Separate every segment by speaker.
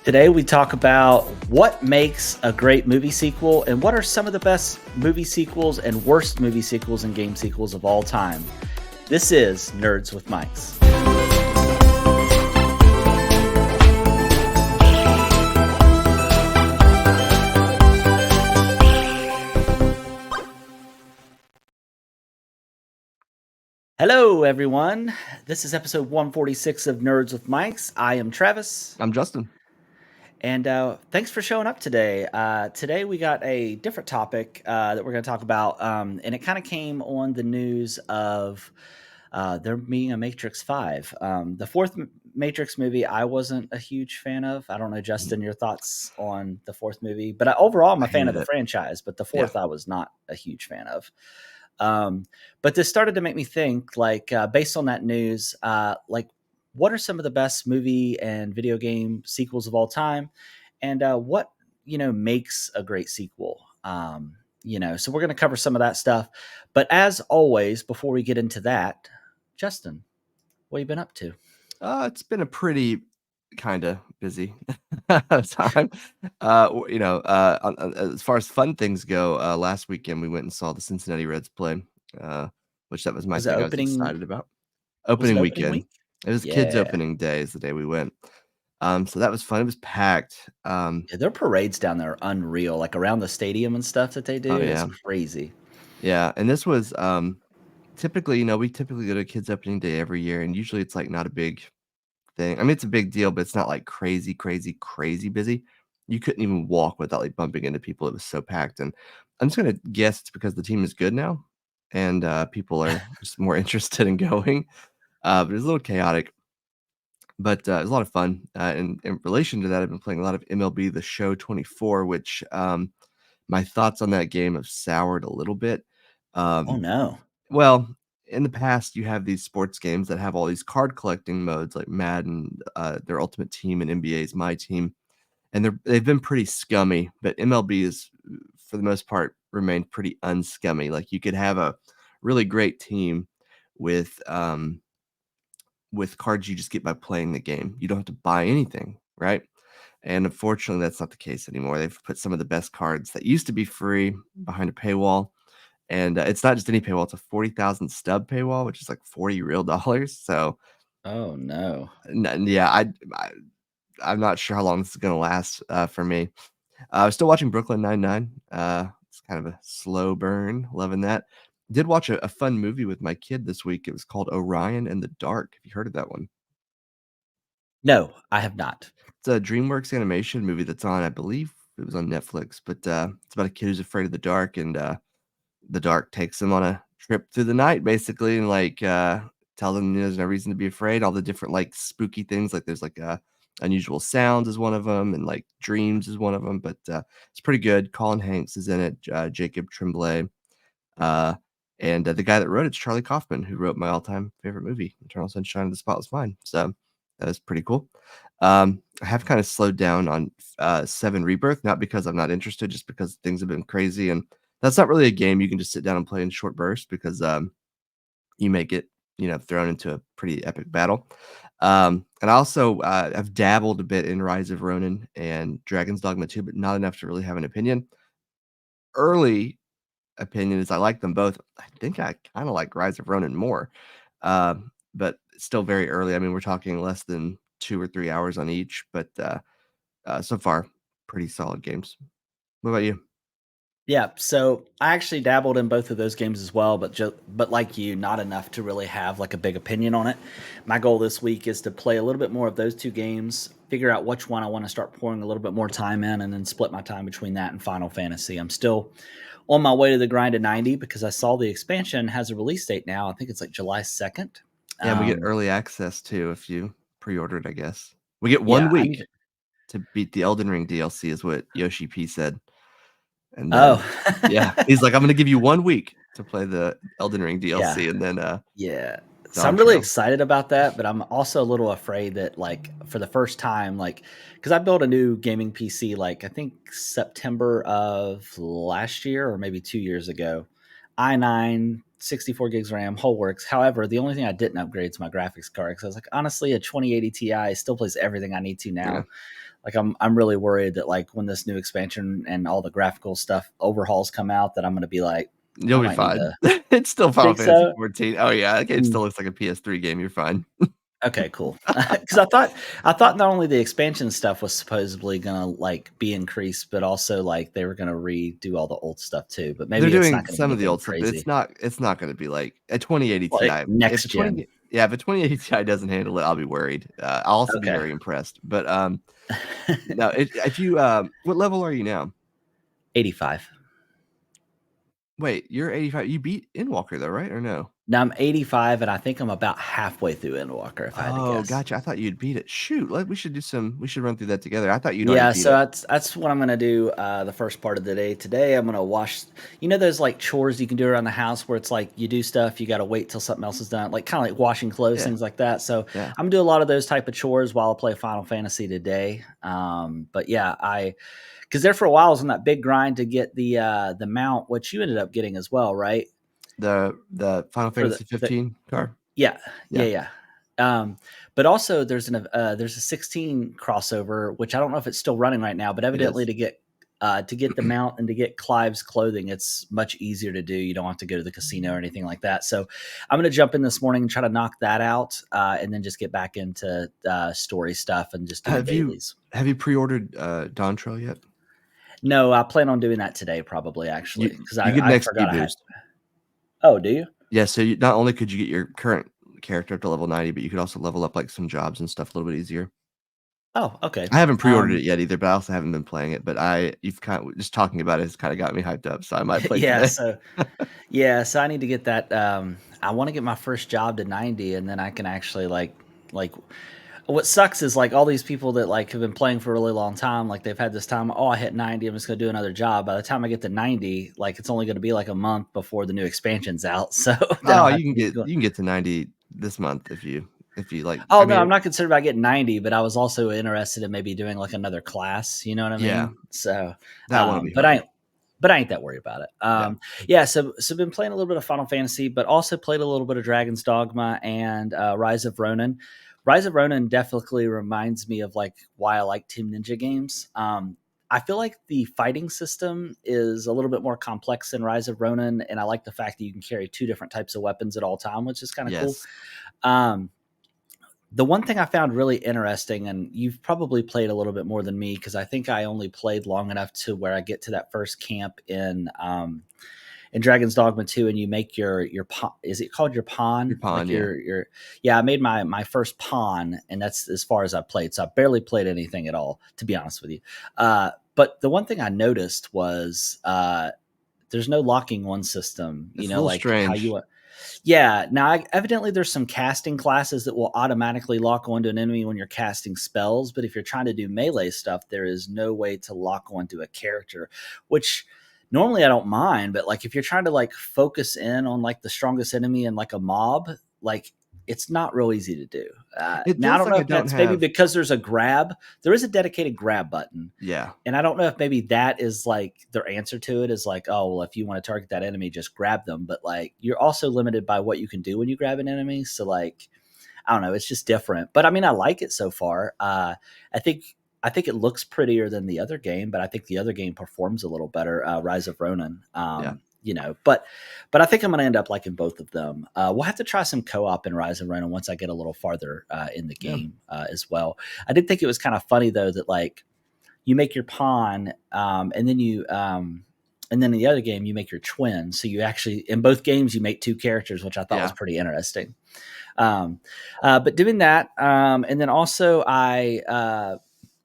Speaker 1: Today, we talk about what makes a great movie sequel and what are some of the best movie sequels and worst movie sequels and game sequels of all time. This is Nerds with Mics. Hello, everyone. This is episode 146 of Nerds with Mics. I am Travis.
Speaker 2: I'm Justin.
Speaker 1: And thanks for showing up today. Today we got a different topic that we're going to talk about, and it kind of came on the news of there being a Matrix 5. The fourth Matrix movie, I wasn't a huge fan of. I don't know, Justin, your thoughts on the fourth movie, but overall, I'm a fan of the franchise. But the fourth, I was not a huge fan of. But this started to make me think, like, based on that news, like, what are some of the best movie and video game sequels of all time, and what makes a great sequel? So we're going to cover some of that stuff. But as always, before we get into that, Justin, what have you been up to?
Speaker 2: It's been a pretty kind of busy time. As far as fun things go, last weekend we went and saw the Cincinnati Reds play, which that was my thing I was excited about. Opening weekend. It was kids' opening day is the day we went. So that was fun. It was packed.
Speaker 1: Yeah, their parades down there are unreal, like around the stadium and stuff that they do. It's crazy.
Speaker 2: Yeah, and this was typically, we typically go to kids' opening day every year, and usually it's like not a big thing. I mean, it's a big deal, but it's not like crazy busy. You couldn't even walk without like bumping into people. It was so packed, and I'm just gonna guess it's because the team is good now, and people are just more interested in going. But it was a little chaotic, but it was a lot of fun. And in relation to that, I've been playing a lot of MLB The Show 24, which my thoughts on that game have soured a little bit.
Speaker 1: Oh no.
Speaker 2: Well, in the past, you have these sports games that have all these card collecting modes like Madden, their Ultimate Team, and NBA's My Team, and they've been pretty scummy. But MLB is, for the most part, remained pretty unscummy. Like you could have a really great team with cards you just get by playing the game. You don't have to buy anything, right? And unfortunately, that's not the case anymore. They've put some of the best cards that used to be free behind a paywall. And it's not just any paywall; it's a 40,000 stub paywall, which is like $40 real. So,
Speaker 1: oh no,
Speaker 2: yeah, I'm not sure how long this is gonna last for me. I was still watching Brooklyn Nine-Nine. It's kind of a slow burn. Loving that. Did watch a fun movie with my kid this week. It was called Orion and the Dark. Have you heard of that one?
Speaker 1: No, I have not.
Speaker 2: It's a DreamWorks animation movie that's on, I believe it was on Netflix, but it's about a kid who's afraid of the dark, and the dark takes him on a trip through the night, basically, and like tell them there's no reason to be afraid. All the different like spooky things, like there's like unusual sounds is one of them, and like dreams is one of them. But it's pretty good. Colin Hanks is in it. Jacob Tremblay, uh, and the guy that wrote it's Charlie Kaufman, who wrote my all-time favorite movie, Eternal Sunshine of the Spotless Mind. So that was pretty cool. I have kind of slowed down on 7 Rebirth, not because I'm not interested, just because things have been crazy, and that's not really a game you can just sit down and play in short bursts because you may get thrown into a pretty epic battle. And I also have dabbled a bit in Rise of Ronin and Dragon's Dogma 2, but not enough to really have an opinion. Early opinion is I like them both. I think I kind of like Rise of Ronin more, but still very early. I mean, we're talking less than 2 or 3 hours on each, but so far, pretty solid games. What about you?
Speaker 1: Yeah, so I actually dabbled in both of those games as well, but like you, not enough to really have like a big opinion on it. My goal this week is to play a little bit more of those two games, figure out which one I want to start pouring a little bit more time in, and then split my time between that and Final Fantasy. I'm still on my way to the grind of 90 because I saw the expansion has a release date now. I think it's like July 2nd.
Speaker 2: Yeah, we get early access too if you pre-ordered, I guess. We get 1
Speaker 1: Yeah, I
Speaker 2: week
Speaker 1: need
Speaker 2: to beat the Elden Ring DLC is what Yoshi P said. And then
Speaker 1: Oh,
Speaker 2: yeah, he's like, "I'm gonna give you 1 week to play the Elden Ring
Speaker 1: yeah.
Speaker 2: DLC," and then
Speaker 1: Yeah. So
Speaker 2: Dawn
Speaker 1: I'm really
Speaker 2: Trail.
Speaker 1: excited about that, but I'm also a little afraid that, like, for the first time, like, because I built a new gaming PC, like, I think September of last year or maybe 2 years ago, i9 64 gigs RAM, whole works. However, the only thing I didn't upgrade is my graphics card because I was like, honestly, a 2080 Ti still plays everything I need to
Speaker 2: Yeah.
Speaker 1: now. Like I'm really worried that like when this new expansion and all the graphical stuff overhauls come out, that I'm gonna be like, I
Speaker 2: You'll be
Speaker 1: might need
Speaker 2: fine.
Speaker 1: to
Speaker 2: It's still Final
Speaker 1: think
Speaker 2: Fantasy
Speaker 1: so.
Speaker 2: 14. Oh, yeah, that game
Speaker 1: Mm,
Speaker 2: still looks like a PS3 game, you're fine.
Speaker 1: okay, cool. Because I thought not only the expansion stuff was supposedly gonna like be increased, but also like they were gonna redo all the old stuff too. But
Speaker 2: They're
Speaker 1: maybe it's not
Speaker 2: doing
Speaker 1: gonna be
Speaker 2: some of the
Speaker 1: anything
Speaker 2: old stuff, but
Speaker 1: crazy.
Speaker 2: it's not gonna be like a 2080
Speaker 1: Like
Speaker 2: Ti. If a
Speaker 1: next gen.
Speaker 2: 20 yeah, if a 2080 Ti doesn't handle it, I'll be worried. I'll also be
Speaker 1: Okay.
Speaker 2: very impressed, but, no, if you, what level are you now?
Speaker 1: 85.
Speaker 2: Wait, you're 85, you beat Endwalker though, right, or no?
Speaker 1: Now I'm 85, and I think I'm about halfway through Endwalker, if I had to
Speaker 2: Oh,
Speaker 1: guess.
Speaker 2: gotcha, I thought you'd beat it. Shoot, we should run through that together. I thought you'd already
Speaker 1: Yeah,
Speaker 2: beat
Speaker 1: so
Speaker 2: it.
Speaker 1: that's what I'm gonna do the first part of the day. Today I'm gonna wash. You know those like chores you can do around the house where it's like you do stuff, you got to wait till something else is done, like kind of like washing clothes,
Speaker 2: Yeah,
Speaker 1: things like that. So
Speaker 2: yeah.
Speaker 1: I'm gonna do a lot of those type of chores while I play Final Fantasy today. But yeah, I because there for a while I was on that big grind to get the mount, which you ended up getting as well, right?
Speaker 2: The Final
Speaker 1: For the,
Speaker 2: Fantasy
Speaker 1: the
Speaker 2: 15 car?
Speaker 1: Yeah, yeah,
Speaker 2: Yeah,
Speaker 1: yeah. But also there's a 16 crossover, which I don't know if it's still running right now, but
Speaker 2: it
Speaker 1: evidently
Speaker 2: is.
Speaker 1: to get the mount and to get Clive's clothing, it's much easier to do. You don't have to go to the casino or anything like that. So I'm gonna jump in this morning and try to knock that out, and then just get back into story stuff and just doing
Speaker 2: Have you
Speaker 1: dailies.
Speaker 2: have you pre-ordered, Dawn Trail yet?
Speaker 1: No, I plan on doing that today, probably
Speaker 2: You
Speaker 1: actually, because
Speaker 2: you get an
Speaker 1: I
Speaker 2: XP
Speaker 1: forgot I had.
Speaker 2: boost.
Speaker 1: Oh, do you?
Speaker 2: Yeah, so you not only could you get your current character up to level 90, but you could also level up, like, some jobs and stuff a little bit easier.
Speaker 1: Oh, okay.
Speaker 2: I haven't pre-ordered it yet either, but I also haven't been playing it, but you've kind of just talking about it has kinda got me hyped up, so I might play
Speaker 1: Yeah,
Speaker 2: today.
Speaker 1: so yeah, so I need to get that. I want to get my first job to 90, and then I can actually like. What sucks is like all these people that like have been playing for a really long time, like they've had this time. Oh, I hit 90. I'm just gonna do another job. By the time I get to 90, like it's only gonna be like a month before the new expansion's out. So then
Speaker 2: Oh,
Speaker 1: I'll have to get going.
Speaker 2: you can get to 90 this month if you like
Speaker 1: Oh
Speaker 2: I
Speaker 1: no,
Speaker 2: mean,
Speaker 1: I'm not concerned about getting 90, but I was also interested in maybe doing like another class. You know what I
Speaker 2: yeah,
Speaker 1: mean? So,
Speaker 2: that one will be
Speaker 1: but I
Speaker 2: hard.
Speaker 1: ain't but I ain't that worried about it.
Speaker 2: Yeah.
Speaker 1: Yeah, so been playing a little bit of Final Fantasy, but also played a little bit of Dragon's Dogma and Rise of Ronin. Rise of Ronin definitely reminds me of like why I like Team Ninja games. I feel like the fighting system is a little bit more complex in Rise of Ronin, and I like the fact that you can carry two different types of weapons at all time, which is kind of cool.
Speaker 2: Yes.
Speaker 1: Um, the one thing I found really interesting, and you've probably played a little bit more than me because I think I only played long enough to where I get to that first camp in Dragon's Dogma 2, and you make your is it called your
Speaker 2: Your
Speaker 1: pawn?
Speaker 2: pawn,
Speaker 1: Like
Speaker 2: yeah.
Speaker 1: your yeah, I made my first pawn, and that's as far as I played. So I barely played anything at all, to be honest with you. But the one thing I noticed was there's no locking one system. You
Speaker 2: It's a
Speaker 1: know,
Speaker 2: little
Speaker 1: like how
Speaker 2: strange.
Speaker 1: you yeah. Now, evidently, there's some casting classes that will automatically lock onto an enemy when you're casting spells. But if you're trying to do melee stuff, there is no way to lock onto a character, which normally I don't mind. But like if you're trying to like focus in on like the strongest enemy in like a mob, like it's not real easy to do.
Speaker 2: It
Speaker 1: Now I
Speaker 2: feels
Speaker 1: don't know
Speaker 2: like I
Speaker 1: if
Speaker 2: don't
Speaker 1: that's maybe
Speaker 2: have
Speaker 1: because there's a grab. There is a dedicated grab button,
Speaker 2: yeah.
Speaker 1: and I don't know if maybe that is like their answer to it is like, oh, well, if you want to target that enemy, just grab them. But like, you're also limited by what you can do when you grab an enemy. So like, I don't know, it's just different. But I mean, I like it so far. I think I think it looks prettier than the other game, but I think the other game performs a little better. Rise of Ronin.
Speaker 2: Yeah.
Speaker 1: But I think I'm going to end up liking both of them. We'll have to try some co-op in Rise of Ronin once I get a little farther in the
Speaker 2: Yeah.
Speaker 1: game as well. I did think it was kind of funny though that like you make your pawn, and then in the other game you make your twin. So you actually in both games you make two characters, which I thought was
Speaker 2: Yeah.
Speaker 1: pretty interesting. Um, but doing that, and then also I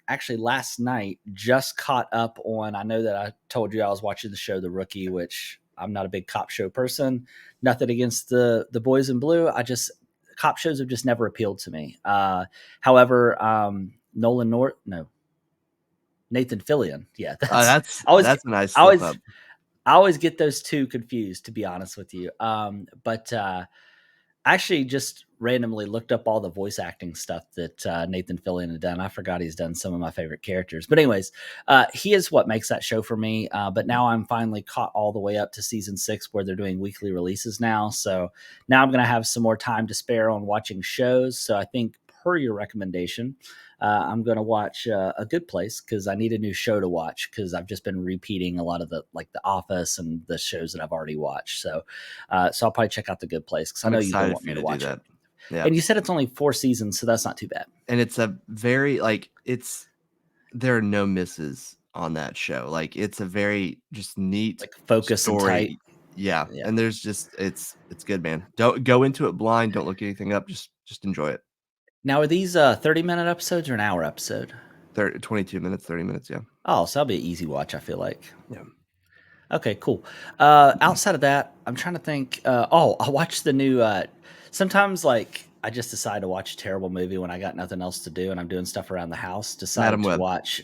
Speaker 1: actually last night just caught up on. I know that I told you I was watching the show The Rookie, which I'm not a big cop show person. Nothing against the boys in blue. I just cop shows have just never appealed to me. However, Nolan North, no, Nathan Fillion. Yeah, I always
Speaker 2: That's a nice
Speaker 1: I
Speaker 2: slip
Speaker 1: always
Speaker 2: up.
Speaker 1: I always get those two confused, to be honest with you. But I actually just randomly looked up all the voice acting stuff that Nathan Fillion had done. I forgot he's done some of my favorite characters. But anyways, he is what makes that show for me. But now I'm finally caught all the way up to season 6 where they're doing weekly releases now. So now I'm going to have some more time to spare on watching shows. So I think per your recommendation, I'm going to watch A Good Place because I need a new show to watch because I've just been repeating a lot of the like The Office and the shows that I've already watched. So I'll probably check out The Good Place because I
Speaker 2: I'm
Speaker 1: know you've been
Speaker 2: excited
Speaker 1: wanting
Speaker 2: for
Speaker 1: me
Speaker 2: you
Speaker 1: to
Speaker 2: to do
Speaker 1: watch it.
Speaker 2: that. Yeah.
Speaker 1: And you said it's only 4 seasons, so that's not too bad.
Speaker 2: And it's a very like there are no misses on that show. Like it's a very just neat
Speaker 1: Like focus and tight.
Speaker 2: story. Yeah.
Speaker 1: Yeah.
Speaker 2: And there's just it's good, man. Don't go into it blind, don't look anything up, just enjoy it.
Speaker 1: Now, are these 30-minute episodes or an hour episode?
Speaker 2: 22 minutes, 30 minutes, yeah.
Speaker 1: Oh, so that'll be an easy watch, I feel like.
Speaker 2: Yeah.
Speaker 1: Okay, cool. Outside of that, I'm trying to think. I watched the new. Sometimes, like, I just decide to watch a terrible movie when I got nothing else to do and I'm doing stuff around the house. Decided
Speaker 2: Madam
Speaker 1: to
Speaker 2: Web.
Speaker 1: watch.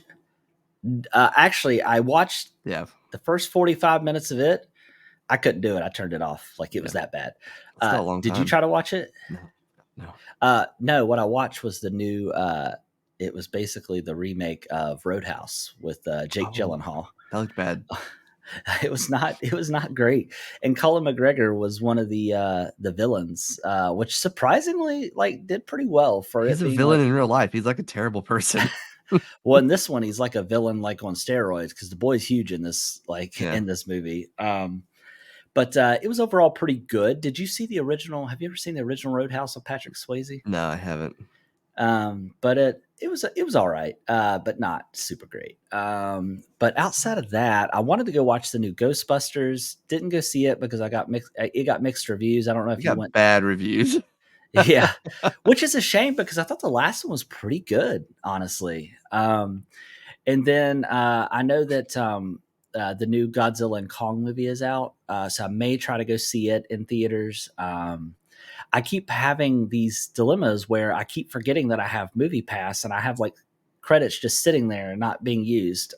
Speaker 1: Actually, I watched
Speaker 2: Yeah.
Speaker 1: the first 45 minutes of it. I couldn't do it. I turned it off. Like it was that bad.
Speaker 2: It's still a long
Speaker 1: Did you
Speaker 2: time.
Speaker 1: try to watch it?
Speaker 2: No.
Speaker 1: No. What I watched was the new. It was basically the remake of Roadhouse with Jake Gyllenhaal.
Speaker 2: That looked bad.
Speaker 1: It was not. It was not great. And Colin McGregor was one of the villains, which surprisingly like did pretty well for
Speaker 2: He's
Speaker 1: it
Speaker 2: a
Speaker 1: being
Speaker 2: villain
Speaker 1: like.
Speaker 2: in real life. He's like a terrible person.
Speaker 1: Well, in this one, he's like a villain, like on steroids, because the boy's huge in this, like
Speaker 2: Yeah.
Speaker 1: in this movie. But it was overall pretty good. Did you see the original? Have you ever seen the original Roadhouse of Patrick Swayze?
Speaker 2: No, I haven't.
Speaker 1: But it was all right, but not super great. But outside of that, I wanted to go watch the new Ghostbusters. Didn't go see it because I got mixed. It got mixed reviews. I don't know if
Speaker 2: You
Speaker 1: you
Speaker 2: got
Speaker 1: went.
Speaker 2: bad reviews.
Speaker 1: Yeah, which is a shame because I thought the last one was pretty good, honestly. And then I know that the new Godzilla and Kong movie is out, so I may try to go see it in theaters. I keep having these dilemmas where I keep forgetting that I have Movie Pass and I have like credits just sitting there and not being used.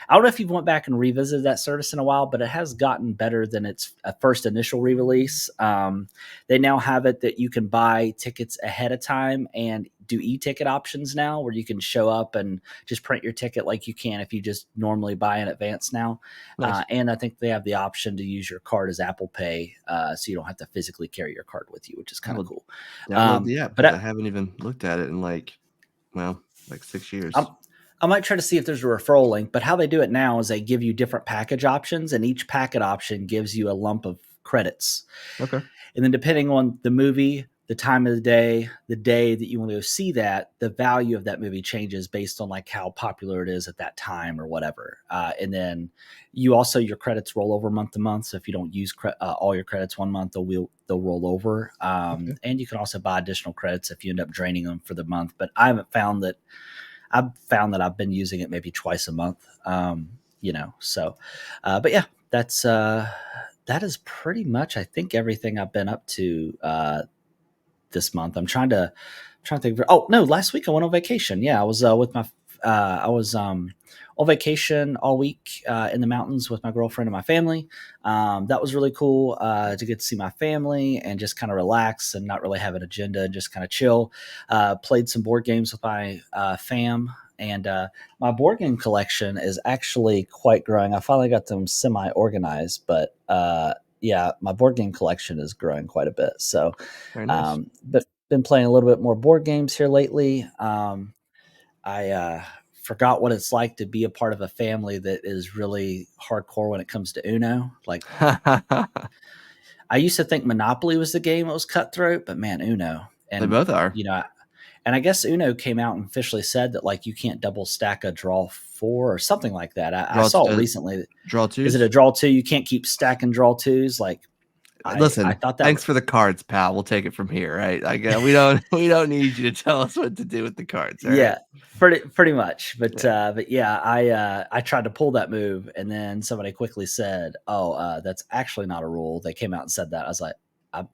Speaker 1: I don't know if you've went back and revisited that service in a while, but it has gotten better than its first initial re-release. They now have it that you can buy tickets ahead of time and do e-ticket options now where you can show up and just print your ticket like you can if you just normally buy in advance now.
Speaker 2: Nice.
Speaker 1: And I think they have the option to use your card as Apple Pay, so you don't have to physically carry your card with you, which is kind of cool.
Speaker 2: Download the app
Speaker 1: But
Speaker 2: because I haven't even looked at it in like 6 years.
Speaker 1: I might try to see if there's a referral link, but how they do it now is they give you different package options, and each packet option gives you a lump of credits.
Speaker 2: Okay.
Speaker 1: And then depending on the movie, the time of the day that you want to go see that, the value of that movie changes based on like how popular it is at that time or whatever. And then your credits roll over month to month. So if you don't use all your credits one month, they'll roll over.
Speaker 2: Okay.
Speaker 1: And you can also buy additional credits if you end up draining them for the month. But I haven't found that. I've found that I've been using it maybe twice a month. But yeah, that is pretty much, I think, everything I've been up to this month. I'm trying to think. Oh no, last week I went on vacation. Yeah, I was I was on vacation all week in the mountains with my girlfriend and my family. That was really cool to get to see my family and just kind of relax and not really have an agenda and just kind of chill. Played some board games with my fam. And my board game collection is actually quite growing. I finally got them semi-organized, but yeah, my board game collection is growing quite a bit. So,
Speaker 2: Very nice.
Speaker 1: but been playing a little bit more board games here lately. I forgot what it's like to be a part of a family that is really hardcore when it comes to Uno. Like, I used to think Monopoly was the game that was cutthroat, but man, Uno.
Speaker 2: They
Speaker 1: And,
Speaker 2: both are.
Speaker 1: and I guess Uno came out and officially said that like you can't double stack a draw four or something like that. I saw it recently.
Speaker 2: Draw twos.
Speaker 1: Is it a draw two? You can't keep stacking draw twos. Like,
Speaker 2: Listen,
Speaker 1: I thought that.
Speaker 2: Thanks for the cards, pal. We'll take it from here, right? Like we don't need you to tell us what to do with the cards. All
Speaker 1: yeah,
Speaker 2: right?
Speaker 1: pretty much. But yeah, I tried to pull that move, and then somebody quickly said, "Oh, that's actually not a rule." They came out and said that. I was like,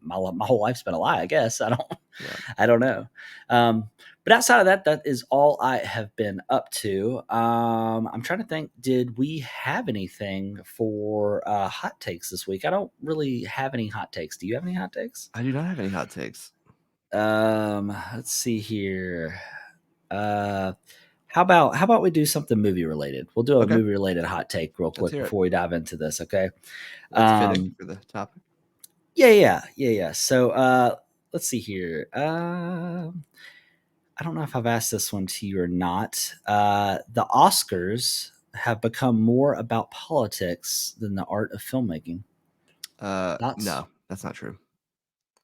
Speaker 1: my whole life's been a lie. I guess I don't know. But outside of that, that is all I have been up to. I'm trying to think, did we have anything for hot takes this week? I don't really have any hot takes. Do you have any hot takes?
Speaker 2: I do not have any hot takes.
Speaker 1: Let's see here. Uh, how about we do something movie related? We'll do a
Speaker 2: Okay,
Speaker 1: movie related hot take real
Speaker 2: let's
Speaker 1: quick
Speaker 2: hear it.
Speaker 1: before we dive into this. Okay.
Speaker 2: That's fitting
Speaker 1: Um,
Speaker 2: for the topic.
Speaker 1: yeah. So let's see here. I don't know if I've asked this one to you or not. The Oscars have become more about politics than the art of filmmaking. Thoughts?
Speaker 2: No, that's not true.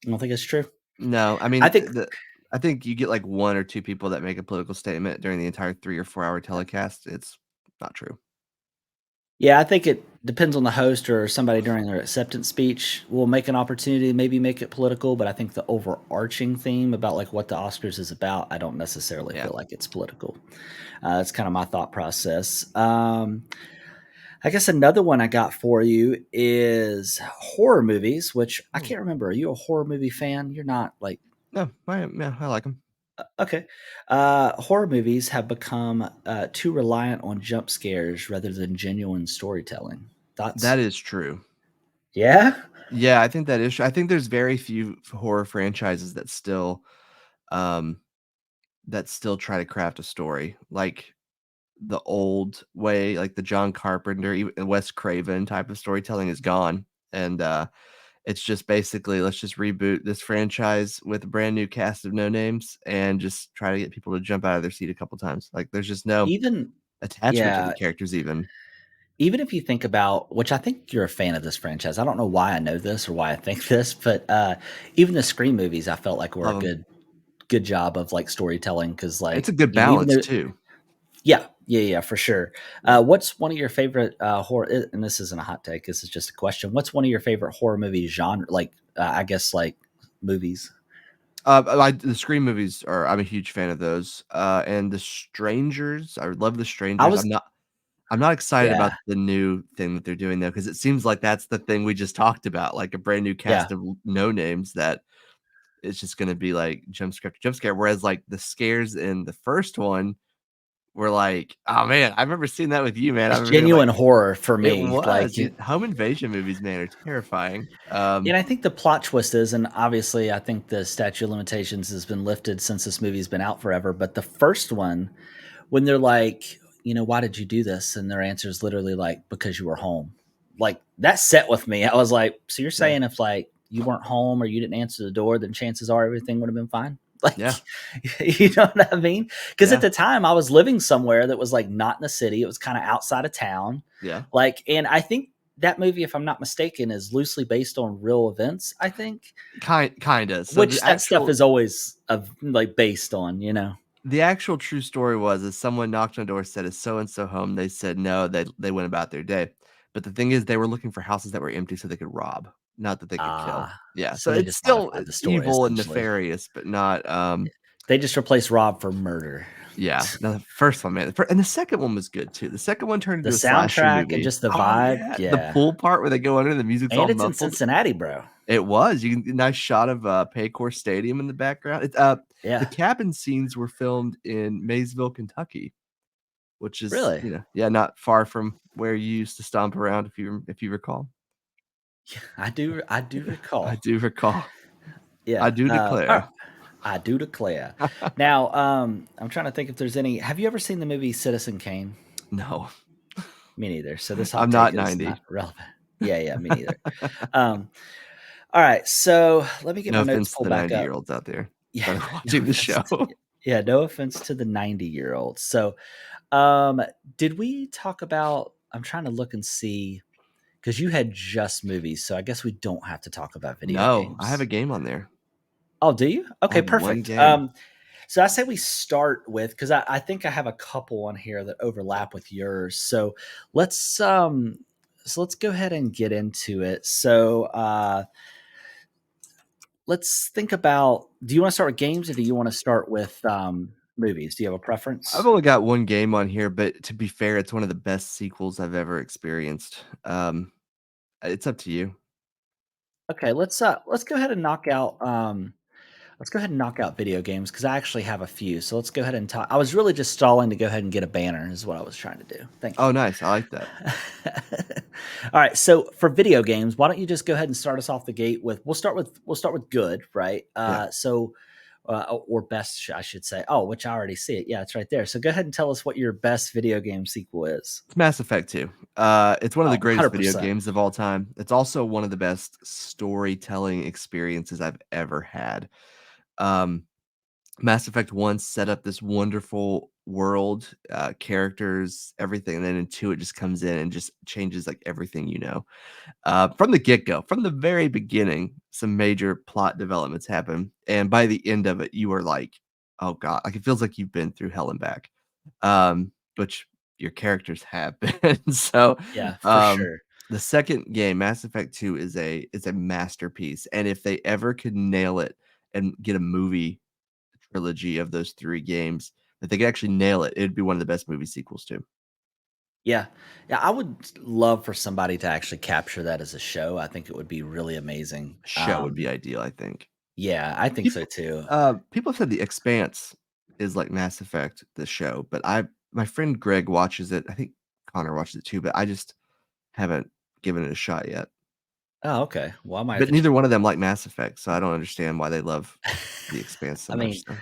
Speaker 1: I don't think it's true.
Speaker 2: No, I
Speaker 1: I
Speaker 2: mean,
Speaker 1: think,
Speaker 2: I think you get, like, 1 or 2 people that make a political statement during the entire 3 or 4-hour telecast. It's not true.
Speaker 1: yeah, I think it depends on the host or somebody during their acceptance speech will make an opportunity, maybe make it political. But I think the overarching theme about like what the Oscars is about, I don't necessarily
Speaker 2: Yeah.
Speaker 1: feel like it's political. That's kind of my thought process. I guess another one I got for you is horror movies, which I
Speaker 2: Hmm.
Speaker 1: can't remember. Are you a horror movie fan? You're not like
Speaker 2: No, I am yeah, I like them.
Speaker 1: okay. Horror movies have become too reliant on jump scares rather than genuine storytelling.
Speaker 2: That
Speaker 1: Thoughts?
Speaker 2: is true.
Speaker 1: Yeah.
Speaker 2: Yeah, I think that is true. I think there's very few horror franchises um, that still try to craft a story, like the old way, like the John Carpenter, even Wes Craven type of storytelling is gone, and, it's just basically, "Let's just reboot this franchise with a brand new cast of no names and just try to get people to jump out of their seat a couple times." Like, there's just no
Speaker 1: Even
Speaker 2: attachment to the
Speaker 1: yeah,
Speaker 2: characters even.
Speaker 1: even if you think about, which I think you're a fan of this franchise. I don't know why I know this or why I think this, but even the Scream movies I felt like were a
Speaker 2: Love them.
Speaker 1: good job of like storytelling because
Speaker 2: It's a
Speaker 1: like
Speaker 2: good
Speaker 1: even
Speaker 2: balance
Speaker 1: though
Speaker 2: too.
Speaker 1: yeah, for sure.
Speaker 2: Yeah.
Speaker 1: What's one of your favorite horror? And this isn't a hot take. This is just a question. What's one of your favorite horror movie genre? Like, I guess like movies.
Speaker 2: I the Scream movies are I'm a huge fan of those, and The Strangers, I love The
Speaker 1: I
Speaker 2: Strangers.
Speaker 1: was
Speaker 2: I'm not excited
Speaker 1: yeah
Speaker 2: about the new thing that they're doing though, because it seems like that's the thing we just talked about, like a brand new
Speaker 1: yeah.
Speaker 2: cast of no names that it's just gonna be like jump scare to jump scare, whereas, like, the scares in the first one were like, oh, man, I remember seeing that with you, man. I
Speaker 1: It's
Speaker 2: remember being like
Speaker 1: genuine horror for
Speaker 2: it
Speaker 1: me. Like,
Speaker 2: was, home invasion movies, man, are terrifying.
Speaker 1: and I think the plot twist is, and obviously, I think the statute of limitations has been lifted since this movie's been out forever. But the first one, when they're like, why did you do this? And their answer is literally like, because you were home. Like that set with me. I was like, so you're
Speaker 2: Yeah,
Speaker 1: saying if like you weren't home or you didn't answer the door, then chances are everything would have been fine. Like,
Speaker 2: yeah,
Speaker 1: you know what I mean? Because at
Speaker 2: yeah,
Speaker 1: the time I was living somewhere that was like not in the city. It was kind of outside of town.
Speaker 2: yeah.
Speaker 1: Like, and I think that movie, if I'm not mistaken, is loosely based on real events, I think,
Speaker 2: Kinda. So
Speaker 1: which that stuff is always like based on.
Speaker 2: the actual true story was is someone knocked on the door, said, "Is so and so home?" They said, "No." They went about their day. But the thing is they were looking for houses that were empty so they could rob, not that they could kill.
Speaker 1: Ah,
Speaker 2: Yeah, so
Speaker 1: so they
Speaker 2: it's
Speaker 1: just
Speaker 2: still,
Speaker 1: modified the story
Speaker 2: evil and
Speaker 1: essentially.
Speaker 2: nefarious, but not,
Speaker 1: They just replaced Rob for murder.
Speaker 2: yeah. No, the first one, man, the fir and the second one was good too. The second one turned
Speaker 1: The
Speaker 2: into a slasher
Speaker 1: soundtrack and
Speaker 2: movie.
Speaker 1: just the
Speaker 2: Oh,
Speaker 1: vibe,
Speaker 2: yeah, the
Speaker 1: yeah.
Speaker 2: pool part where they go under, the music's all
Speaker 1: And it's in
Speaker 2: muffled.
Speaker 1: Cincinnati, bro.
Speaker 2: It was, you can nice shot of, Paycor Stadium in the background. The
Speaker 1: Yeah.
Speaker 2: cabin scenes were filmed in Maysville, Kentucky, which is,
Speaker 1: Really?
Speaker 2: yeah, not far from where you used to stomp around if you recall.
Speaker 1: Yeah, I do
Speaker 2: I
Speaker 1: recall.
Speaker 2: do recall. I
Speaker 1: Yeah,
Speaker 2: do declare.
Speaker 1: alright. I do declare. Now, I'm trying to think if there's any have you ever seen the movie Citizen Kane?
Speaker 2: No,
Speaker 1: Me neither, so this hot
Speaker 2: I'm
Speaker 1: take
Speaker 2: not
Speaker 1: is
Speaker 2: 90.
Speaker 1: not relevant. Yeah, me neither. Um, alright, so let me get
Speaker 2: No
Speaker 1: my notes
Speaker 2: offense to
Speaker 1: pulled
Speaker 2: the
Speaker 1: back up.90-year-olds
Speaker 2: out there
Speaker 1: Yeah,
Speaker 2: that are
Speaker 1: no
Speaker 2: watching the
Speaker 1: offense
Speaker 2: show.
Speaker 1: to yeah, no offense to the 90-year-olds. So, did we talk about I'm trying to look and see because you had just movies, so I guess we don't have to talk about video
Speaker 2: No, I have a
Speaker 1: games.
Speaker 2: game on there.
Speaker 1: Oh, do you?
Speaker 2: I
Speaker 1: Okay,
Speaker 2: have 1
Speaker 1: perfect.
Speaker 2: game.
Speaker 1: So I say we start with because I think I have a couple on here that overlap with yours. So let's go ahead and get into it. So let's think about do you want to start with games or do you want to start with movies? Do you have a
Speaker 2: I've
Speaker 1: preference?
Speaker 2: only got 1 game on here, but to be fair, it's one of the best sequels I've ever experienced. It's up to you.
Speaker 1: Okay, let's go ahead and knock out. let's go ahead and knock out video games because I actually have a few. So let's go ahead and talk. I was really just stalling to go ahead and get a banner, is what I was trying to do. Thank you.
Speaker 2: Oh, nice. I like that.
Speaker 1: All right. So for video games, why don't you just go ahead and start us off the gate with? We'll start with good, right?
Speaker 2: Yeah.
Speaker 1: Or best, I should say. Oh, which I already see it. Yeah, it's right there. So go ahead and tell us what your best video game sequel is.
Speaker 2: It's Mass Effect 2. It's one of
Speaker 1: Oh,
Speaker 2: the greatest video
Speaker 1: 100%.
Speaker 2: games of all time. It's also one of the best storytelling experiences I've ever had. Um, Mass Effect 1 set up this wonderful world, characters, everything, and then in 2 it just comes in and just changes like everything you know. From the get-go, from the very beginning, some major plot developments happen, and by the end of it, you are like, "Oh god," like, it feels like you've been through hell and back, which your characters have been. So,
Speaker 1: Yeah, for
Speaker 2: um,
Speaker 1: sure.
Speaker 2: the second game, Mass Effect 2, is a masterpiece, and if they ever could nail it and get a movie trilogy of those 3 games, if they could actually nail it, it'd be one of the best movie sequels too.
Speaker 1: Yeah. Yeah, I would love for somebody to actually capture that as a show. I think it would be really amazing.
Speaker 2: Show would be ideal, I think.
Speaker 1: Yeah, I think so
Speaker 2: People
Speaker 1: too.
Speaker 2: people have said The Expanse is like Mass Effect, the show, but I my friend Greg watches it. I think Connor watches it too, but I just haven't given it a shot yet.
Speaker 1: Oh, okay. Well, I might have
Speaker 2: But
Speaker 1: to check.
Speaker 2: neither one of them like Mass Effect, so I don't understand why they love The Expanse so
Speaker 1: I
Speaker 2: much,
Speaker 1: mean,
Speaker 2: so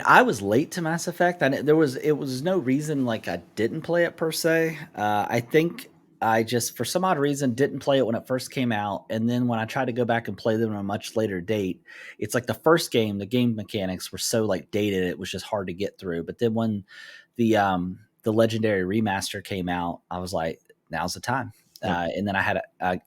Speaker 1: I was late to Mass Effect. There was no reason like I didn't play it per se. I think I just for some odd reason didn't play it when it first came out, and then when I tried to go back and play them on a much later date, it's like the first game, the game mechanics were so like dated, it was just hard to get through. But then when the legendary remaster came out, I was like, now's the time.
Speaker 2: yep.
Speaker 1: And then I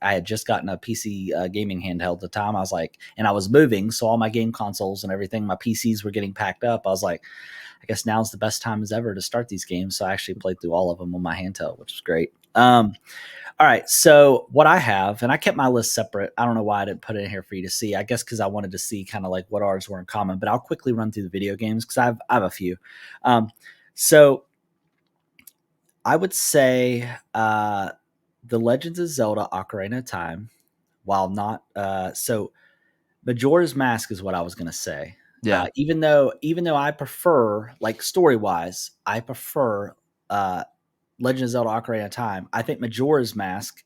Speaker 1: had just gotten a PC gaming handheld at the time. I was like, and I was moving, so all my game consoles and everything, my PCs were getting packed up. I was like, I guess now's the best time as ever to start these games. So I actually played through all of them on my handheld, which was great. All right, so what I have, and I kept my list separate. I don't know why I didn't put it in here for you to see. I guess because I wanted to see kind of like what ours were in common. But I'll quickly run through the video games because I have a few. So I would say the Legends of Zelda: Ocarina of Time, while not Majora's Mask is what I was gonna say.
Speaker 2: Yeah.
Speaker 1: Even though I prefer, like story wise, I prefer uh, Legend of Zelda: Ocarina of Time. I think Majora's Mask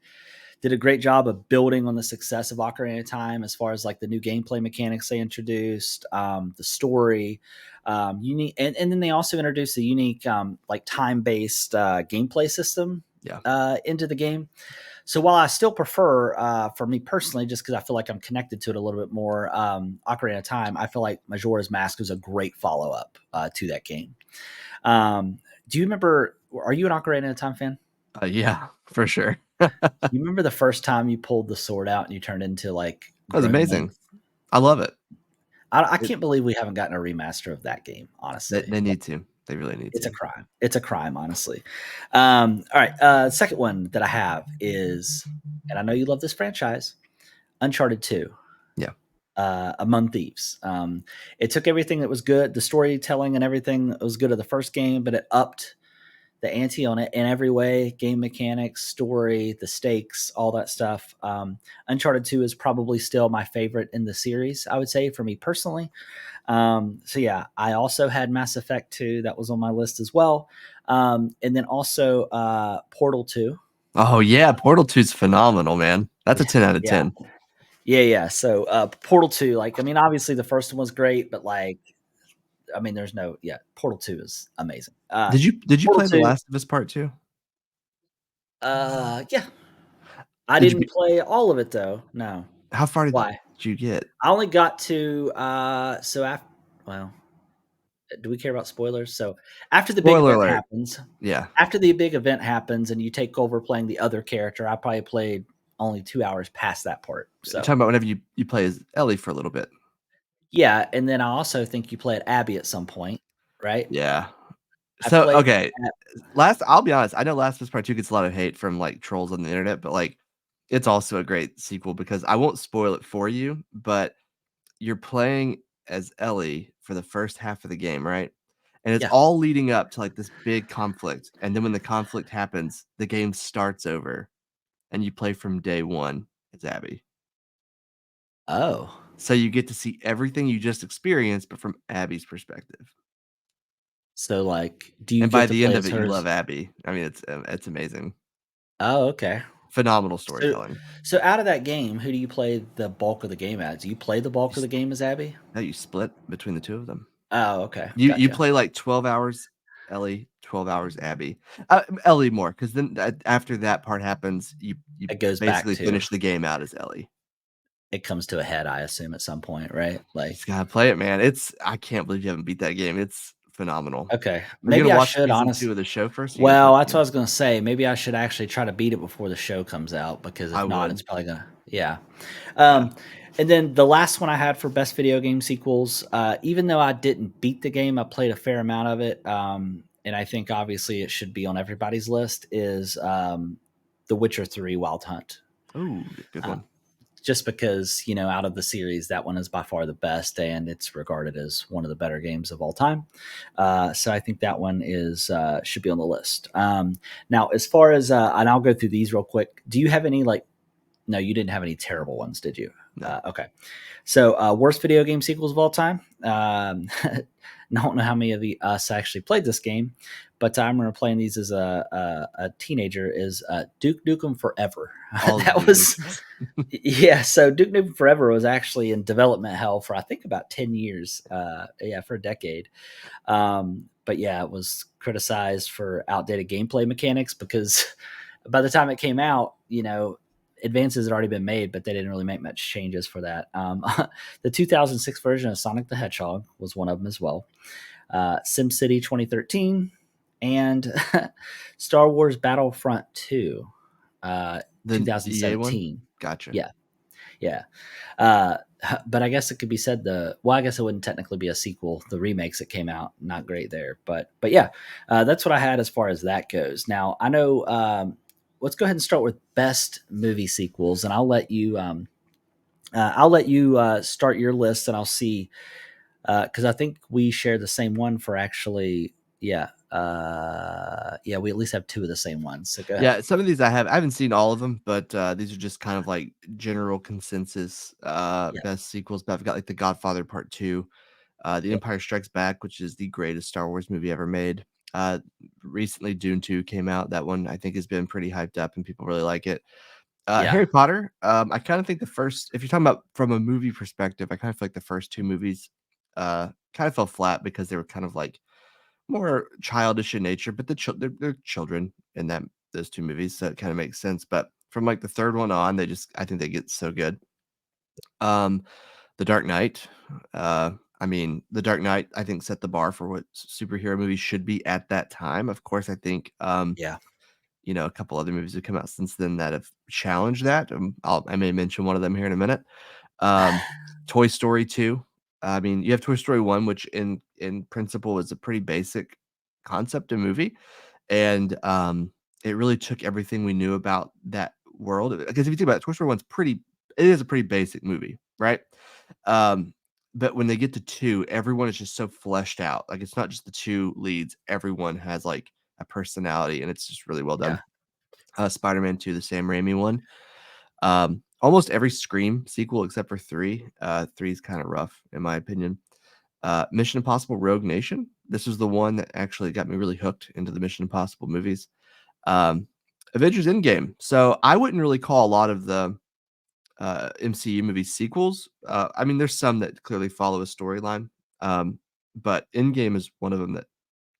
Speaker 1: did a great job of building on the success of Ocarina of Time as far as like the new gameplay mechanics they introduced, the story, unique, and then they also introduced a unique like time based gameplay system
Speaker 2: Yeah.
Speaker 1: into the game. So while I still prefer, for me personally, just because I feel like I'm connected to it a little bit more, Ocarina of Time, I feel like Majora's Mask was a great follow up to that game. Do you remember? Are you an Ocarina of Time fan?
Speaker 2: Yeah, for sure.
Speaker 1: You remember the first time you pulled the sword out and you turned into like
Speaker 2: That was
Speaker 1: grown Link?
Speaker 2: amazing. I love it.
Speaker 1: I
Speaker 2: It
Speaker 1: can't believe we haven't gotten a remaster of that game.
Speaker 2: they
Speaker 1: Honestly,
Speaker 2: they
Speaker 1: like,
Speaker 2: need to. They really need
Speaker 1: it's a
Speaker 2: to.
Speaker 1: crime. It's a crime, honestly. All right, second one that I have is, and I know you love this franchise, Uncharted Two.
Speaker 2: Yeah.
Speaker 1: Among Thieves. It took everything that was good, the storytelling and everything that was good of the first game, but it upped the ante on it in every way: game mechanics, story, the stakes, all that stuff. Uncharted 2 is probably still my favorite in the series, I would say, for me personally. So, yeah, I also had Mass Effect 2, that was on my list as well. And then also Portal 2.
Speaker 2: Oh, yeah, Portal 2 is phenomenal, man. That's a 10 out of
Speaker 1: Yeah.
Speaker 2: 10.
Speaker 1: Yeah. So, Portal 2, like, I mean, obviously the first one was great, but like, I mean, Portal 2 is amazing.
Speaker 2: Did you
Speaker 1: Portal
Speaker 2: play The
Speaker 1: 2,
Speaker 2: Last of Us Part 2?
Speaker 1: yeah, I
Speaker 2: Did you
Speaker 1: didn't
Speaker 2: be
Speaker 1: play all of it though. No.
Speaker 2: how far did
Speaker 1: Why?
Speaker 2: you get?
Speaker 1: I only got to well, do we care about spoilers? So after the big
Speaker 2: Spoiler
Speaker 1: event
Speaker 2: alert.
Speaker 1: happens,
Speaker 2: Yeah.
Speaker 1: and you take over playing the other character, I probably played only 2 hours past that part.
Speaker 2: You're
Speaker 1: So
Speaker 2: talking about whenever you play as Ellie for a little bit.
Speaker 1: yeah, and then I also think you play at Abby at some point, right?
Speaker 2: Yeah.
Speaker 1: I
Speaker 2: So,
Speaker 1: played
Speaker 2: okay,
Speaker 1: at
Speaker 2: I'll be honest, I know Last of Us Part 2 gets a lot of hate from, like, trolls on the internet, but, like, it's also a great sequel because I won't spoil it for you, but you're playing as Ellie for the first half of the game, right? And it's
Speaker 1: yeah.
Speaker 2: all leading up to, like, this big conflict, and then when the conflict happens, the game starts over, and you play from day 1 as Abby.
Speaker 1: Oh.
Speaker 2: So you get to see everything you just experienced, but from Abby's perspective.
Speaker 1: So, like, do you
Speaker 2: And by
Speaker 1: get to
Speaker 2: the
Speaker 1: play
Speaker 2: end of
Speaker 1: as
Speaker 2: it, you
Speaker 1: hers?
Speaker 2: love Abby. I mean, it's amazing.
Speaker 1: Oh, okay.
Speaker 2: Phenomenal
Speaker 1: So
Speaker 2: storytelling.
Speaker 1: so out of that game, who do you play the bulk of the game as? Do you play the
Speaker 2: You
Speaker 1: bulk of
Speaker 2: s
Speaker 1: the game as Abby?
Speaker 2: No, you split between the 2 of them.
Speaker 1: Oh, okay.
Speaker 2: You
Speaker 1: Gotcha.
Speaker 2: play, like, 12 hours Ellie, 12 hours Abby. Ellie more, 'cause then a after that part happens, you
Speaker 1: It goes back
Speaker 2: basically
Speaker 1: to
Speaker 2: finish the game out as Ellie.
Speaker 1: it comes to a head, I assume, at some point, right?
Speaker 2: You
Speaker 1: Like,
Speaker 2: just gotta play it, man. I can't believe you haven't beat that game. It's phenomenal.
Speaker 1: okay,
Speaker 2: Are you gonna
Speaker 1: maybe I
Speaker 2: watch
Speaker 1: should
Speaker 2: season 2
Speaker 1: honest
Speaker 2: of the show first, or you gonna play
Speaker 1: well,
Speaker 2: the
Speaker 1: that's what I
Speaker 2: game?
Speaker 1: was gonna say. Maybe I should actually try to beat it before the show comes out because
Speaker 2: I
Speaker 1: if not, it's
Speaker 2: would.
Speaker 1: probably gonna yeah.
Speaker 2: Yeah.
Speaker 1: Um, and then the last one I had for best video game sequels, even though I didn't beat the game, I played a fair amount of it, and I think obviously it should be on everybody's list, is, The Witcher 3: Wild Hunt.
Speaker 2: Ooh, good
Speaker 1: Uh,
Speaker 2: one.
Speaker 1: just because, you know, out of the series, that one is by far the best, and it's regarded as one of the better games of all time. So I think that one is should be on the list. Now, as far as and I'll go through these real quick. Do you have any like? No, you didn't have any terrible ones, did you?
Speaker 2: No.
Speaker 1: Okay. So, worst video game sequels of all time. Don't know how many of us actually played this game, but I remember playing these as a teenager. Is Duke Nukem Forever?
Speaker 2: All of the
Speaker 1: That
Speaker 2: Duke
Speaker 1: was
Speaker 2: Nukems.
Speaker 1: yeah. So Duke Nukem Forever was actually in development hell for I think about 10 years. Yeah, for a decade. But yeah, it was criticized for outdated gameplay mechanics because by the time it came out, you know, advances had already been made, but they didn't really make much changes for that. The 2006 version of Sonic the Hedgehog was one of them as well. SimCity 2013 and Star Wars Battlefront 2,
Speaker 2: The EA one?
Speaker 1: 2017.
Speaker 2: Gotcha.
Speaker 1: Yeah, yeah. Uh, but I guess it could be said well, I guess it wouldn't technically be a sequel. The remakes that came out, not great there. But yeah, that's what I had as far as that goes. Now I know. Let's go ahead and start with best movie sequels, and I'll let you start your list, and I'll see because I think we share the same one for actually. Yeah, yeah, we at least have two of the same ones. So go ahead.
Speaker 2: Yeah, some of these I haven't seen all of them, but, these are just kind of like general consensus,
Speaker 1: Yeah,
Speaker 2: best sequels, but I've got, like, The Godfather Part 2, The
Speaker 1: yep,
Speaker 2: Empire Strikes Back, which is the greatest Star Wars movie ever made. Uh, Recently, Dune 2 came out. That one I think has been pretty hyped up and people really like it.
Speaker 1: yeah,
Speaker 2: Harry Potter, I kinda think the first if you're talking about from a movie perspective, I kinda feel like the first 2 movies, kinda fell flat because they were kind of, like, more childish in nature, but they're children in that those 2 movies, so it kinda makes sense, but from, like, the 3rd one on, I think they get so good. Um, The Dark Knight, I mean, The Dark Knight, I think, set the bar for what superhero movies should be at that time. Of course, I think,
Speaker 1: yeah.
Speaker 2: you know, a couple other movies have come out since then that have challenged that, I may mention one of them here in a minute. Um, Toy Story 2, I mean, you have Toy Story 1, which in principle is a pretty basic concept and movie, and, it really took everything we knew about that world because if you think about it, Toy Story 1's pretty it is a pretty basic movie, right? Um, but when they get to 2, everyone is just so fleshed out, like, it's not just the 2 leads, everyone has, like, a personality, and it's just really well
Speaker 1: Yeah.
Speaker 2: done. Spider-Man 2, the Sam Raimi one, almost every Scream sequel except for 3, 3 is kinda rough in my opinion. Mission Impossible: Rogue Nation, this was the one that actually got me really hooked into the Mission Impossible movies. Um, Avengers: Endgame, so I wouldn't really call a lot of the, MCU movie sequels, I mean, there's some that clearly follow a storyline, um, but Endgame is one of them that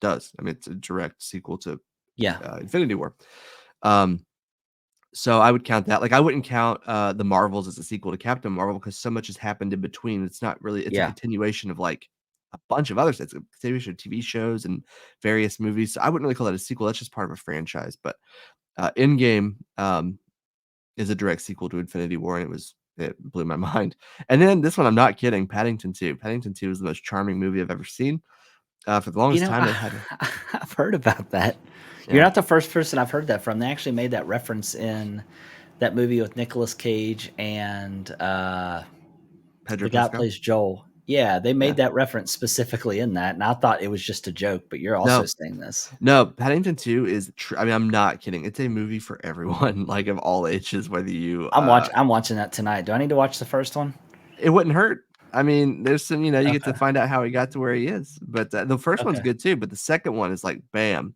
Speaker 2: does. I mean, it's a direct sequel to,
Speaker 1: Yeah.
Speaker 2: Infinity War. Um, so I would count that. Like, I wouldn't count, The Marvels as a sequel to Captain Marvel because so much has happened in between. It's not really it's a
Speaker 1: Yeah.
Speaker 2: continuation of, like, a bunch of other sets, a continuation of TV shows and various movies. So I wouldn't really call that a sequel. That's just part of a franchise. But, Endgame, is a direct sequel to Infinity War, and it blew my mind. And then this one, I'm not kidding, Paddington 2. Paddington 2 is the most charming movie I've ever seen. For the
Speaker 1: You
Speaker 2: longest
Speaker 1: know,
Speaker 2: time, they had a
Speaker 1: I've heard about that. You're
Speaker 2: yeah,
Speaker 1: not the first person I've heard that from. They actually made that reference in that movie with Nicolas Cage and
Speaker 2: Pedro
Speaker 1: the guy that
Speaker 2: Pascal?
Speaker 1: plays Joel. Yeah, they
Speaker 2: Yeah.
Speaker 1: made that reference specifically in that, and I thought it was just a joke. But you're also
Speaker 2: No.
Speaker 1: saying this.
Speaker 2: No, Paddington 2 is I mean, I'm not kidding. It's a movie for everyone, like, of all ages, whether you,
Speaker 1: I'm watching that tonight. Do I need to watch the first one?
Speaker 2: it wouldn't hurt. I mean, there's some, you get to
Speaker 1: Okay.
Speaker 2: find out how he got to where he is. But the first one's
Speaker 1: Okay.
Speaker 2: good too. But the second one is like, bam,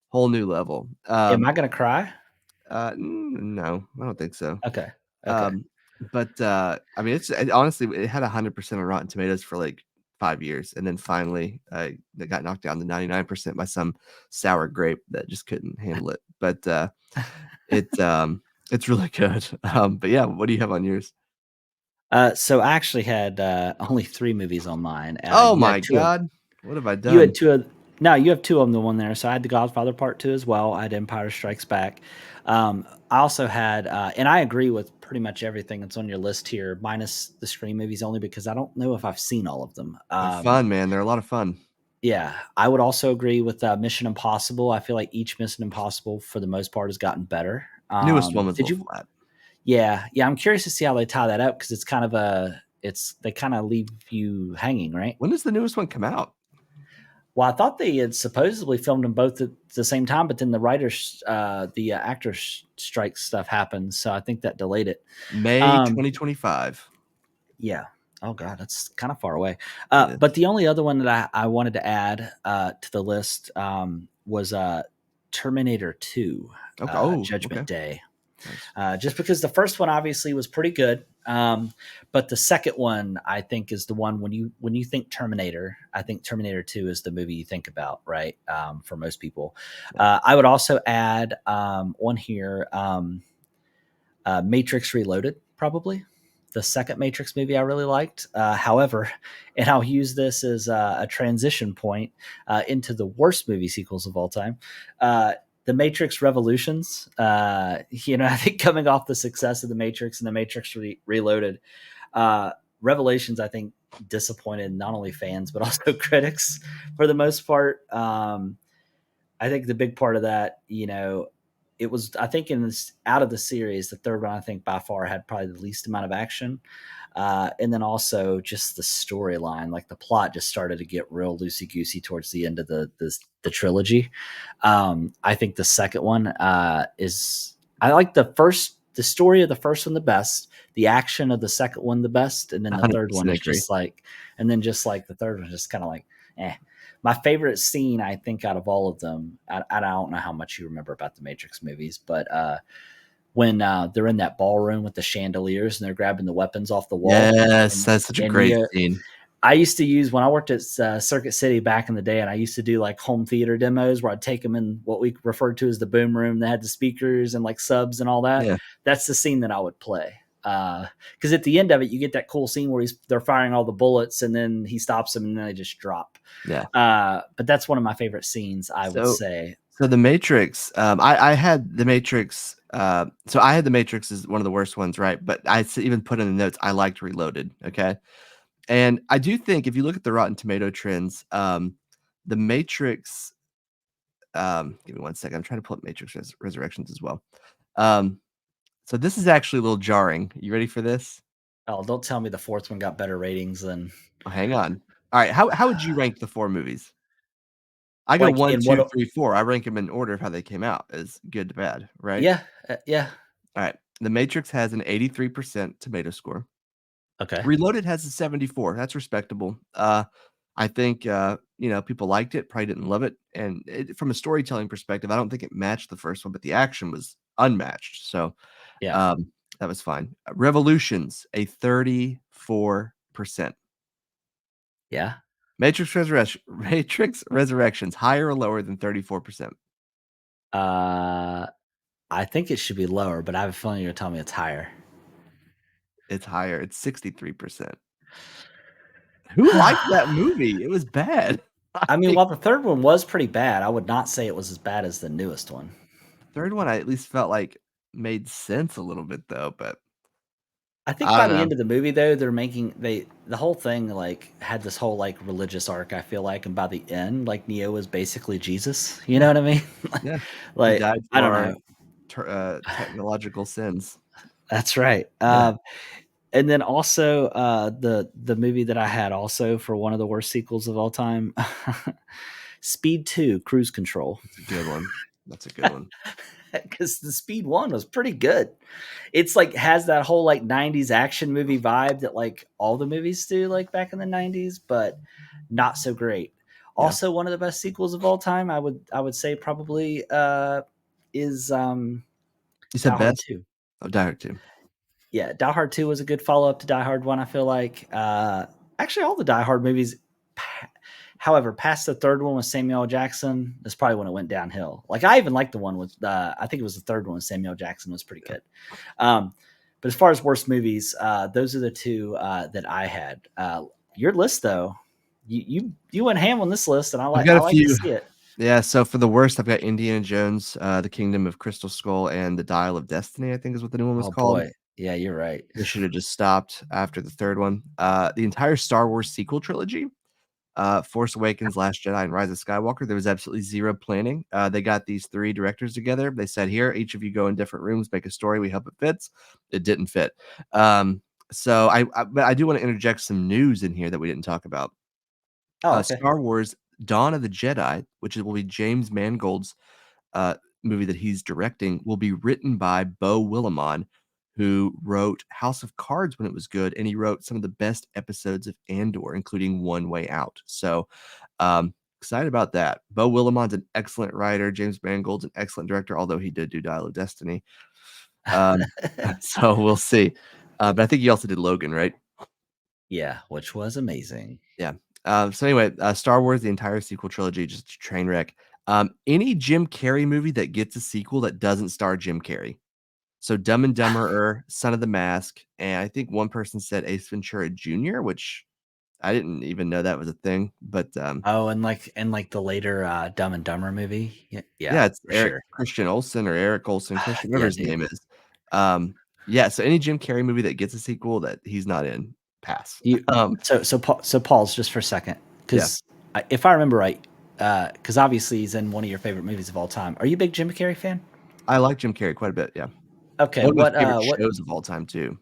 Speaker 2: whole new level.
Speaker 1: Am I gonna cry?
Speaker 2: No, I don't think so.
Speaker 1: Okay. Okay.
Speaker 2: Um, but I mean, honestly, it had 100% on Rotten Tomatoes for like 5 years, and then finally, it got knocked down to 99% by some sour grape that just couldn't handle it. But it it's really good. But yeah, what do you have on yours?
Speaker 1: So I actually had only 3 movies on mine.
Speaker 2: Oh
Speaker 1: You had
Speaker 2: my
Speaker 1: 2 of
Speaker 2: god, what have I
Speaker 1: you had
Speaker 2: done?
Speaker 1: 2 of no, you have 2 of them the one there. So I had The Godfather Part 2 as well. I had Empire Strikes Back. I also had, and I agree with pretty much everything that's on your list here, minus the Scream movies, only because I don't know if I've seen all of them.
Speaker 2: They're fun, man. They're a lot of fun.
Speaker 1: Yeah, I would also agree with Mission Impossible. I feel like each Mission Impossible, for the most part, has gotten better.
Speaker 2: Newest one was a
Speaker 1: Did
Speaker 2: little
Speaker 1: you?
Speaker 2: flat.
Speaker 1: Yeah, yeah. I'm curious to see how they tie that up because it's kind of they kind of leave you hanging, right?
Speaker 2: When does the newest one come out?
Speaker 1: Well, I thought they had supposedly filmed them both at the same time, but then the actors strike stuff happened, so I think that delayed it.
Speaker 2: May
Speaker 1: Um,
Speaker 2: 2025.
Speaker 1: yeah. Oh god, that's kind of far away.
Speaker 2: It
Speaker 1: But
Speaker 2: is.
Speaker 1: the only other one that I wanted to add to the list was Terminator 2,
Speaker 2: Okay. Oh,
Speaker 1: Judgment
Speaker 2: okay.
Speaker 1: Day.
Speaker 2: Nice.
Speaker 1: Just because the first one obviously was pretty good, but the second one I think is the one when you think Terminator, I think Terminator 2 is the movie you think about, right? For most people,
Speaker 2: Yeah.
Speaker 1: I would also add on here Matrix Reloaded, probably the second Matrix movie I really liked. However, and I'll use this as a transition point into the worst movie sequels of all time. The Matrix Revolutions, I think coming off the success of the Matrix and the Matrix Reloaded, uh, Revelations, I think disappointed not only fans but also critics for the most part. I think the big part of that, it was, I think, in this out of the series, the third one I think by far had probably the least amount of action, and then also just the storyline, like the plot just started to get real loosey goosey towards the end of the trilogy. I think the second one is I like the story of the first one the best, the action of the second one the best, and then the third one
Speaker 2: 100%
Speaker 1: is
Speaker 2: agree.
Speaker 1: just like, and then just like the third one is just kind of like, eh. My favorite scene, I think, out of all of them, I don't know how much you remember about the Matrix movies, but when they're in that ballroom with the chandeliers and they're grabbing the weapons off the wall,
Speaker 2: Yes,
Speaker 1: and
Speaker 2: that's such a
Speaker 1: and
Speaker 2: great
Speaker 1: Neo,
Speaker 2: scene.
Speaker 1: I used to use when I worked at Circuit City back in the day, and I used to do like home theater demos where I'd take them in what we referred to as the boom room. They had the speakers and like subs and all that.
Speaker 2: Yeah,
Speaker 1: That's the scene that I would play. Because at the end of it, you get that cool scene where they're firing all the bullets, and then he stops them, and then they just drop.
Speaker 2: yeah.
Speaker 1: But that's one of my favorite scenes, I would
Speaker 2: So
Speaker 1: say.
Speaker 2: so The Matrix, I had The Matrix, so I had The Matrix as one of the worst ones, right? But even put in the notes, I liked Reloaded, okay? And I do think if you look at the Rotten Tomato trends, The Matrix, give me one second. I'm trying to pull up Matrix Resurrections as well. Um, so this is actually a little jarring. You ready for this?
Speaker 1: Oh, don't tell me the fourth one got better ratings than
Speaker 2: Oh, hang on. All right, how would you rank the 4 movies? I go
Speaker 1: like
Speaker 2: 1,
Speaker 1: in
Speaker 2: 2,
Speaker 1: what?
Speaker 2: 3, 4. I rank them in order of how they came out as good to bad, right?
Speaker 1: Yeah, yeah.
Speaker 2: All right. The Matrix has an 83% tomato score.
Speaker 1: Okay,
Speaker 2: Reloaded has a 74. That's respectable. I think people liked it, probably didn't love it. And from a storytelling perspective, I don't think it matched the first one, but the action was unmatched. So
Speaker 1: yeah,
Speaker 2: um, that was fine. Revolutions, a 34%.
Speaker 1: yeah.
Speaker 2: Matrix Resurrections, higher or lower than 34%?
Speaker 1: Uh, I think it should be lower, but I have a feeling you're telling me it's higher.
Speaker 2: It's higher. It's 63%. Who liked that movie? It was bad. I
Speaker 1: I mean,
Speaker 2: think
Speaker 1: while the third one was pretty bad, I would not say it was as bad as the newest one.
Speaker 2: the third one I at least felt like made sense a little bit though, but
Speaker 1: I think
Speaker 2: I
Speaker 1: by
Speaker 2: don't
Speaker 1: the
Speaker 2: know.
Speaker 1: end of the movie, though, the whole thing like had this whole like religious arc. I feel like, and by the end, like Neo was basically Jesus. You know
Speaker 2: Yeah,
Speaker 1: what I mean?
Speaker 2: yeah. He
Speaker 1: Like
Speaker 2: died
Speaker 1: I
Speaker 2: for
Speaker 1: don't
Speaker 2: our
Speaker 1: know.
Speaker 2: technological sins.
Speaker 1: That's right.
Speaker 2: Yeah,
Speaker 1: And then also the movie that I had also for one of the worst sequels of all time, Speed 2, Cruise Control.
Speaker 2: that's a good one. That's a good one.
Speaker 1: because the Speed One was pretty good. It's like has that whole like '90s action movie vibe that like all the movies do like back in the '90s, but not so great.
Speaker 2: Yeah.
Speaker 1: Also, one of the best sequels of all time, I would say probably is
Speaker 2: You said
Speaker 1: Die Hard
Speaker 2: best?
Speaker 1: 2.
Speaker 2: Oh, Die Hard 2.
Speaker 1: Yeah, Die Hard 2 was a good follow up to Die Hard 1, I feel like. Actually, all the Die Hard movies, however, past the third one with Samuel L. Jackson, that's probably when it went downhill. Like, I even liked the one with, I think it was the third one with Samuel L. Jackson, was pretty good. But as far as worst movies, those are the two that I had. Your list, though, you went ham on this list, and
Speaker 2: I've
Speaker 1: I
Speaker 2: got a
Speaker 1: like to
Speaker 2: few.
Speaker 1: see it.
Speaker 2: Yeah, so for the worst, I've got Indiana Jones, The Kingdom of Crystal Skull, and The Dial of Destiny, I think is what the new one was
Speaker 1: Oh
Speaker 2: called.
Speaker 1: boy, yeah, you're right.
Speaker 2: They should have just stopped after the third one. The entire Star Wars sequel trilogy, Force Awakens, Last Jedi, and Rise of Skywalker, there was absolutely zero planning. They got these 3 directors together. They said, "Here, each of you go in different rooms, make a story. We hope it fits." It didn't fit. So but I do want to interject some news in here that we didn't talk about.
Speaker 1: Oh, okay.
Speaker 2: Star Wars: Dawn of the Jedi, will be James Mangold's uh, movie that he's directing, will be written by Beau Willimon, who wrote House of Cards when it was good, and he wrote some of the best episodes of Andor, including One Way Out. So, excited about that. Beau Willimon's an excellent writer. James Mangold's an excellent director, although he did do Dial of Destiny. Um, so we'll see. But I think he also did Logan, right?
Speaker 1: Yeah, which was amazing.
Speaker 2: Yeah. So anyway, Star Wars, the entire sequel trilogy, just a train wreck. Any Jim Carrey movie that gets a sequel that doesn't star Jim Carrey. So Dumb and Dumberer, Son of the Mask, and I think one person said Ace Ventura Jr., which I didn't even know that was a thing. But
Speaker 1: Oh, and like the later Dumb and Dumber movie. Yeah,
Speaker 2: yeah,
Speaker 1: yeah,
Speaker 2: it's
Speaker 1: for
Speaker 2: Eric
Speaker 1: sure.
Speaker 2: Christian Olsen or Eric Olsen Christian, whatever
Speaker 1: Yeah,
Speaker 2: his
Speaker 1: dude.
Speaker 2: name is. Yeah, so any Jim Carrey movie that gets a sequel that he's not in, pass.
Speaker 1: You so pause just for a second,
Speaker 2: Yeah,
Speaker 1: because if I remember right, because obviously he's in one of your favorite movies of all time. Are you a big Jim Carrey fan?
Speaker 2: I like Jim Carrey quite a bit. Yeah,
Speaker 1: Okay,
Speaker 2: one of my
Speaker 1: what
Speaker 2: favorite
Speaker 1: what
Speaker 2: shows of all time too.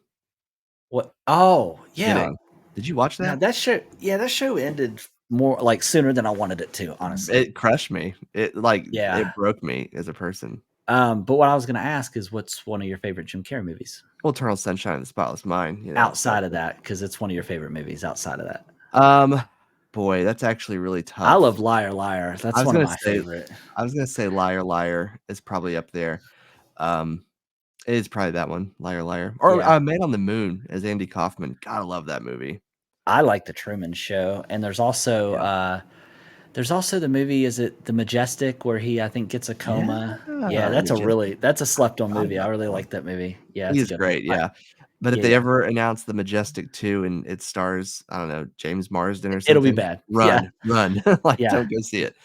Speaker 1: what? Oh, yeah.
Speaker 2: Kidding. Did you watch
Speaker 1: Now
Speaker 2: that?
Speaker 1: that show ended more like sooner than I wanted it to, honestly.
Speaker 2: It crushed me.
Speaker 1: Yeah.
Speaker 2: It broke me as a person.
Speaker 1: But what I was gonna ask is, what's one of your favorite Jim Carrey movies
Speaker 2: Well, Eternal Sunshine of the Spotless Mind, but
Speaker 1: outside of that? Because it's one of your favorite movies outside of that.
Speaker 2: um, boy, that's actually really
Speaker 1: I love
Speaker 2: tough.
Speaker 1: Liar Liar.
Speaker 2: I
Speaker 1: That's
Speaker 2: was
Speaker 1: one of
Speaker 2: gonna
Speaker 1: my
Speaker 2: say
Speaker 1: favorite.
Speaker 2: Liar Liar is probably up there. Um, it is probably that one, Liar Liar, or,
Speaker 1: Yeah.
Speaker 2: Man on the Moon as Andy Kaufman. Gotta love that movie.
Speaker 1: I like the Truman Show, and
Speaker 2: Yeah.
Speaker 1: there's also the movie. Is it The Majestic, where he I think gets a
Speaker 2: Yeah,
Speaker 1: coma? Yeah,
Speaker 2: Majestic.
Speaker 1: that's a slept on
Speaker 2: Forgot
Speaker 1: movie. I
Speaker 2: about
Speaker 1: really
Speaker 2: that one.
Speaker 1: like that movie. Yeah,
Speaker 2: He
Speaker 1: it's a
Speaker 2: is
Speaker 1: good one.
Speaker 2: great, yeah. But if
Speaker 1: Yeah,
Speaker 2: they
Speaker 1: yeah,
Speaker 2: ever announce The Majestic 2 and it stars, I don't know, James Marsden or
Speaker 1: it'll be
Speaker 2: something,
Speaker 1: bad. Yeah,
Speaker 2: run, run, like,
Speaker 1: yeah.
Speaker 2: don't go see it.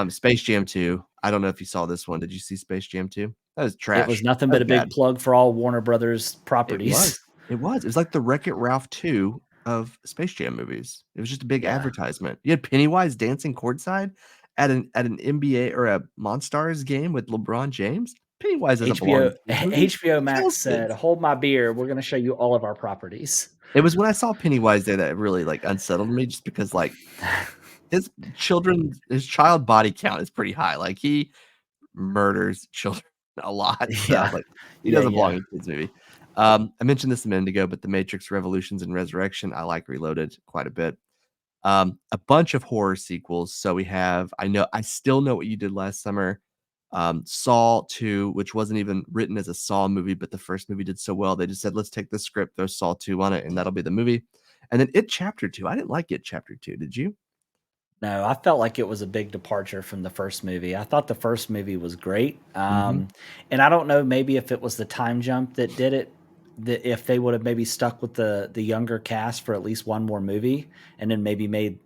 Speaker 2: Space Jam 2, I don't know if you saw this one. Did you see Space Jam 2? That was
Speaker 1: It was
Speaker 2: trash.
Speaker 1: nothing
Speaker 2: That
Speaker 1: but
Speaker 2: was
Speaker 1: a big
Speaker 2: bad.
Speaker 1: plug for all Warner Brothers
Speaker 2: It was.
Speaker 1: properties.
Speaker 2: It was. It was like the Wreck-It Ralph 2 of Space Jam movies. It was just a big
Speaker 1: Yeah,
Speaker 2: advertisement. You had Pennywise dancing courtside at an NBA or a Monstars game with LeBron James. Pennywise doesn't belong in
Speaker 1: HBO
Speaker 2: kids' movies.
Speaker 1: HBO
Speaker 2: He
Speaker 1: Max
Speaker 2: kills
Speaker 1: said,
Speaker 2: kids.
Speaker 1: "Hold my beer. We're gonna show you all of our properties."
Speaker 2: It was when I saw Pennywise there that really, like, unsettled me just because, like, his child body count is pretty high, like, he murders children a lot, so I was
Speaker 1: Yeah,
Speaker 2: like, "He
Speaker 1: yeah,
Speaker 2: doesn't
Speaker 1: yeah.
Speaker 2: belong in a kids movie." I mentioned this a minute ago, but The Matrix Revolutions and Resurrection, I like Reloaded quite a bit. A bunch of horror sequels, so we have I Still Know What You Did Last Summer, Saw 2, which wasn't even written as a Saw movie, but the first movie did so well, they just said, "Let's take this script, throw Saw 2 on it, and that'll be the movie." And then It Chapter 2, I didn't like It Chapter 2, did you?
Speaker 1: No, I felt like it was a big departure from the first movie. I thought the first movie was great,
Speaker 2: Mhm.
Speaker 1: and I don't know, maybe if it was the time jump that did it, that if they would have maybe stuck with the younger cast for at least one more movie, and then maybe made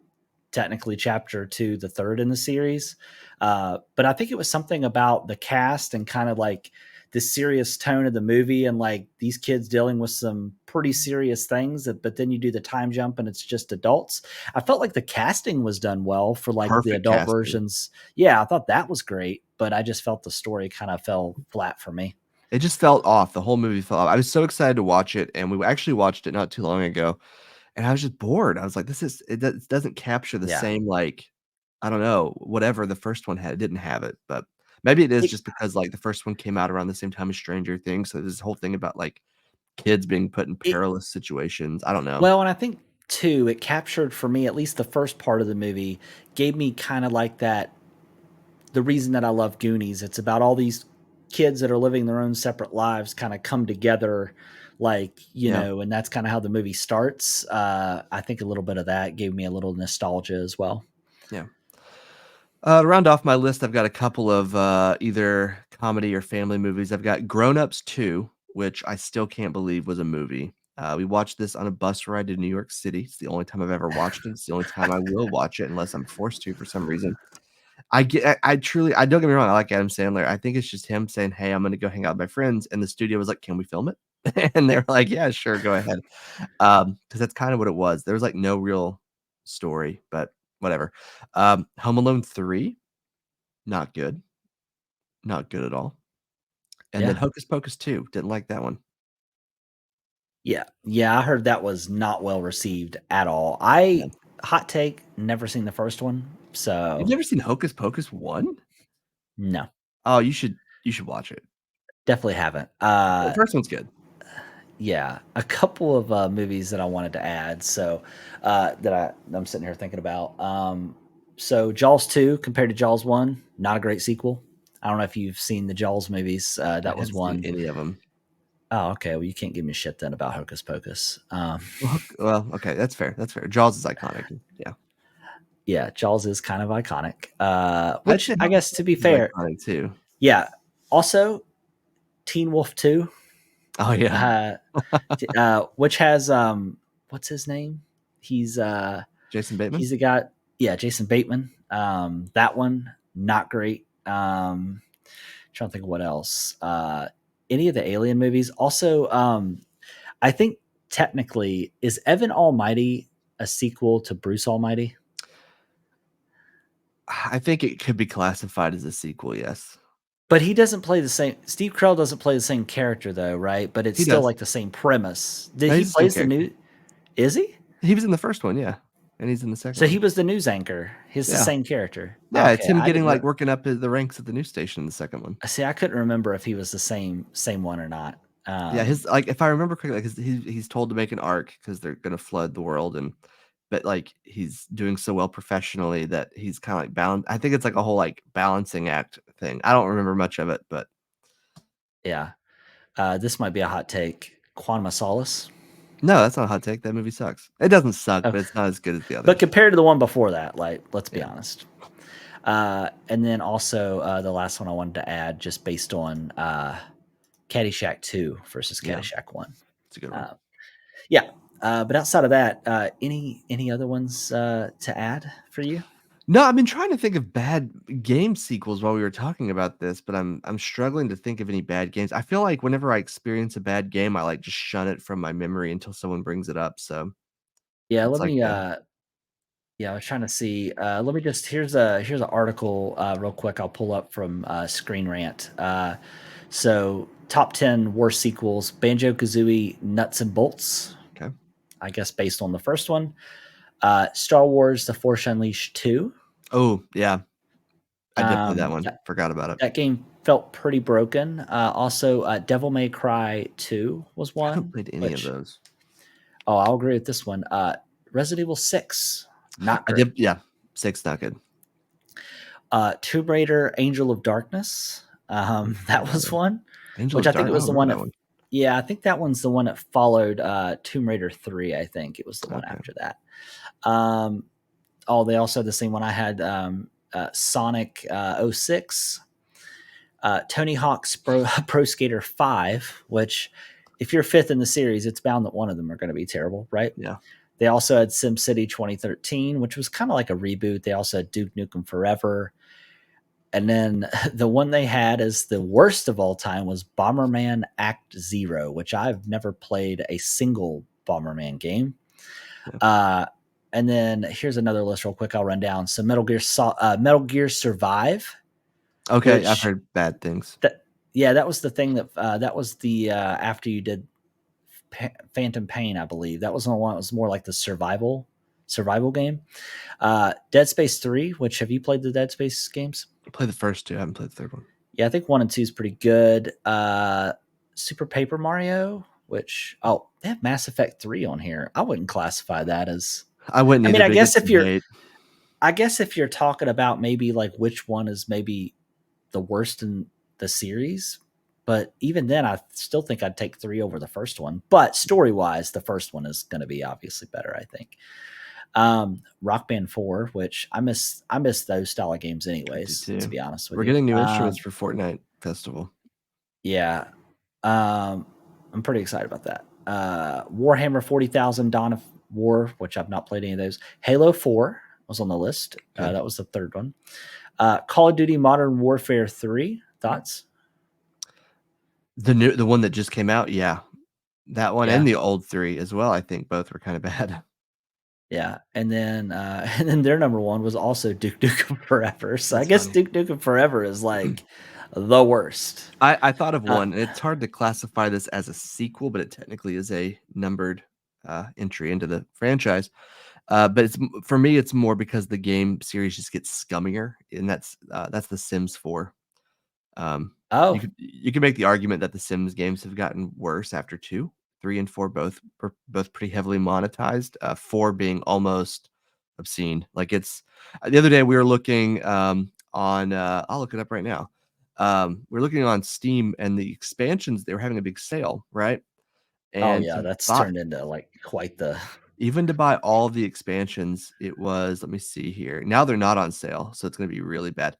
Speaker 1: technically chapter 2 the third in the series. But I think it was something about the cast and kind of like the serious tone of the movie, and like these kids dealing with some pretty serious things but then you do the time jump and it's just adults. I felt like the casting was done well for like the
Speaker 2: Perfect
Speaker 1: adult
Speaker 2: casting.
Speaker 1: versions. Yeah, I thought that was great, but I just felt the story kind of fell flat for me.
Speaker 2: It just felt off, the whole movie felt off. I was so excited to watch it, and we actually watched it not too long ago, and I was just bored. I was like, "It doesn't capture the
Speaker 1: Yeah.
Speaker 2: same, like, I don't know, whatever the first one had, it didn't have it." But Maybe it is
Speaker 1: It,
Speaker 2: just because like the first one came out around the same time as Stranger Things, so this whole thing about like kids being put in
Speaker 1: it
Speaker 2: perilous situations. I don't know.
Speaker 1: well, and I think too, it captured for me at least the first part of the movie gave me kind of like that the reason that I love Goonies. It's about all these kids that are living their own separate lives kind of come together, like,
Speaker 2: Yeah,
Speaker 1: and that's kind of how the movie starts. I think a little bit of that gave me a little nostalgia as well.
Speaker 2: yeah. To round off my list, I've got a couple of either comedy or family movies. I've got Grown Ups 2, which I still can't believe was a movie. We watched this on a bus ride to New York City. It's the only time I've ever watched it. It's the only time I will watch it unless I'm forced to for some reason. I truly I don't get me wrong, I like Adam Sandler. I think it's just him saying, "Hey, I'm gonna go hang out with my friends," and the studio was like, "Can we film it?" And they were like, "Yeah, sure, go ahead." Because that's kind of what it was. There was like no real story, but whatever. Home Alone 3, not good. Not good at all. And then
Speaker 1: Yeah.
Speaker 2: Hocus Pocus 2, didn't like that one.
Speaker 1: Yeah. Yeah. I heard that was not well received at all.
Speaker 2: Yeah.
Speaker 1: Hot take, never seen the first one.
Speaker 2: You've
Speaker 1: So,
Speaker 2: never seen Hocus Pocus 1?
Speaker 1: no,
Speaker 2: Oh, you should watch it.
Speaker 1: definitely haven't.
Speaker 2: The first one's good.
Speaker 1: Yeah, a couple of movies that I wanted to add. So I'm sitting here thinking about. So Jaws 2 compared to Jaws 1, not a great sequel. I don't know if you've seen the Jaws movies.
Speaker 2: I
Speaker 1: That was
Speaker 2: haven't seen
Speaker 1: one.
Speaker 2: any of them.
Speaker 1: Oh, okay. Well, you can't give me shit then about Hocus Pocus.
Speaker 2: Well, okay, that's fair, that's fair. Jaws is iconic, yeah.
Speaker 1: Yeah, Jaws is kind of iconic.
Speaker 2: I'd
Speaker 1: Which
Speaker 2: say
Speaker 1: I
Speaker 2: Hocus
Speaker 1: guess to be
Speaker 2: Pocus is
Speaker 1: fair,
Speaker 2: iconic too.
Speaker 1: yeah. Also, Teen Wolf 2,
Speaker 2: Oh, yeah.
Speaker 1: uh, which has what's his name? He's
Speaker 2: Jason Bateman?
Speaker 1: He's a guy, yeah, Jason Bateman. That one, not great. Trying to think of what else. Any of the Alien movies. Also, I think technically, is Evan Almighty a sequel to Bruce Almighty?
Speaker 2: I think it could be classified as a sequel, yes.
Speaker 1: But he doesn't play the same. Steve Carell doesn't play the same character though, right? But it's
Speaker 2: He
Speaker 1: still
Speaker 2: does.
Speaker 1: like the same premise. Did
Speaker 2: No,
Speaker 1: he
Speaker 2: he's the same
Speaker 1: plays the
Speaker 2: character.
Speaker 1: new? Is he?
Speaker 2: He was in the first one, yeah, and he's in the second
Speaker 1: So he
Speaker 2: one.
Speaker 1: was the news anchor. He's the
Speaker 2: Yeah.
Speaker 1: same character.
Speaker 2: Yeah, it's
Speaker 1: Okay,
Speaker 2: him
Speaker 1: I
Speaker 2: getting,
Speaker 1: didn't.
Speaker 2: like, working up the ranks at the news station in the second one.
Speaker 1: See, I couldn't remember if he was the same one or not.
Speaker 2: Yeah, his like, if I remember correctly, like, he's told to make an ark because 'cause they're gonna flood the world, and but, like, he's doing so well professionally that he's kinda, like, bound I think it's, like, a whole, like, balancing act thing. I don't remember much of it, but
Speaker 1: Yeah. This might be a hot take. Quantum of Solace.
Speaker 2: no, that's not a hot take, that movie sucks. It doesn't suck,
Speaker 1: Oh,
Speaker 2: but it's not as good as the
Speaker 1: but
Speaker 2: others.
Speaker 1: compared to the one before that, like, let's be
Speaker 2: Yeah,
Speaker 1: honest. And then also the last one I wanted to add, just based on Caddyshack 2 versus
Speaker 2: yeah,
Speaker 1: Caddyshack 1.
Speaker 2: it's a good one.
Speaker 1: Uh, yeah. But outside of that, any other ones to add for you?
Speaker 2: No, I've been trying to think of bad game sequels while we were talking about this, but I'm struggling to think of any bad games. I feel like whenever I experience a bad game, I, like, just shun it from my memory until someone brings it up, so
Speaker 1: Yeah,
Speaker 2: it's
Speaker 1: let
Speaker 2: like
Speaker 1: me
Speaker 2: a
Speaker 1: yeah, I was trying to see. Let me just here's an article real quick. I'll pull up from Screen Rant. So top 10 worst sequels: Banjo Kazooie Nuts and Bolts.
Speaker 2: okay.
Speaker 1: I guess based on the first one. Star Wars: The Force Unleashed 2.
Speaker 2: Oh, yeah, I did play that
Speaker 1: Um,
Speaker 2: one,
Speaker 1: that,
Speaker 2: forgot about it.
Speaker 1: that game felt pretty broken. Also, Devil May Cry 2 was
Speaker 2: I haven't
Speaker 1: one,
Speaker 2: played any of
Speaker 1: which
Speaker 2: those.
Speaker 1: I'll agree with this one. Resident Evil 6, not
Speaker 2: I
Speaker 1: great.
Speaker 2: did yeah, 6 not good.
Speaker 1: Tomb Raider: Angel of Darkness.
Speaker 2: Don't
Speaker 1: That
Speaker 2: know
Speaker 1: was
Speaker 2: that.
Speaker 1: one,
Speaker 2: Angel
Speaker 1: which
Speaker 2: of
Speaker 1: I think
Speaker 2: Dark
Speaker 1: it
Speaker 2: I
Speaker 1: was
Speaker 2: don't
Speaker 1: the
Speaker 2: remember
Speaker 1: one
Speaker 2: that
Speaker 1: that.
Speaker 2: one.
Speaker 1: Yeah, I think that one's the one that followed Tomb Raider 3. I think it was the one
Speaker 2: Okay.
Speaker 1: after that. Um, oh, they also had the same one I had. Sonic '06, Tony Hawk's Pro Skater 5, which if you're fifth in the series, it's bound that one of them are going to be terrible, right?
Speaker 2: Yeah.
Speaker 1: They also had SimCity 2013, which was kind of like a reboot. They also had Duke Nukem Forever. And then the one they had as the worst of all time was Bomberman Act Zero, which I've never played a single Bomberman game.
Speaker 2: Yeah.
Speaker 1: Uh, and then here's another list real quick. I'll run down. So Metal Gear Survive,
Speaker 2: Okay, I've
Speaker 1: which
Speaker 2: heard bad things.
Speaker 1: that yeah, that was the thing that was the after you did Phantom Pain, I believe. That was the one that was more like the survival game. Dead Space 3, which have you played the Dead Space games?
Speaker 2: I played the first 2, I haven't played the 3rd one.
Speaker 1: Yeah, I think 1 and 2 is pretty good. Super Paper Mario, which they have Mass Effect 3 on here. I wouldn't classify that as.
Speaker 2: I wouldn't
Speaker 1: I
Speaker 2: either,
Speaker 1: mean,
Speaker 2: but it gets some hate.
Speaker 1: I guess if you're talking about maybe like which one is maybe the worst in the series, but even then, I still think I'd take 3 over the first one. But story wise, the first one is going to be obviously better, I think. Rock Band 4, which I miss those style of games
Speaker 2: I do
Speaker 1: anyways, to
Speaker 2: too.
Speaker 1: be honest with
Speaker 2: We're
Speaker 1: you.
Speaker 2: getting new instruments for Fortnite Festival.
Speaker 1: Yeah. I'm pretty excited about that. Warhammer 40,000 Dawn of War, which I've not played any of those. Halo 4 was on the list.
Speaker 2: Okay.
Speaker 1: That was the third one. Call of Duty Modern Warfare 3. Thoughts?
Speaker 2: The one that just came out, yeah. That one
Speaker 1: Yeah.
Speaker 2: and the old 3 as well, I think both were kinda bad.
Speaker 1: Yeah. And then and then their number one was also Duke Nukem Forever. So I
Speaker 2: That's
Speaker 1: guess
Speaker 2: funny.
Speaker 1: Duke Nukem Forever is like the worst.
Speaker 2: I thought of
Speaker 1: Uh,
Speaker 2: one, and it's hard to classify this as a sequel, but it technically is a numbered, entry into the franchise. But for me, it's more because the game series just gets scummier, and that's The Sims 4. You
Speaker 1: oh,
Speaker 2: could make the argument that the Sims games have gotten worse after 2, 3, and 4 both pretty heavily monetized, 4 being almost obscene. Like, it's the other day, we were looking, on, I'll look it up right now. We're looking on Steam, and the expansions, they were having a big sale, right?
Speaker 1: oh
Speaker 2: And
Speaker 1: yeah,
Speaker 2: to
Speaker 1: that's
Speaker 2: buy
Speaker 1: turned into like quite the
Speaker 2: even to buy all the expansions, it was let me see here. Now they're not on sale, so it's gonna be really bad.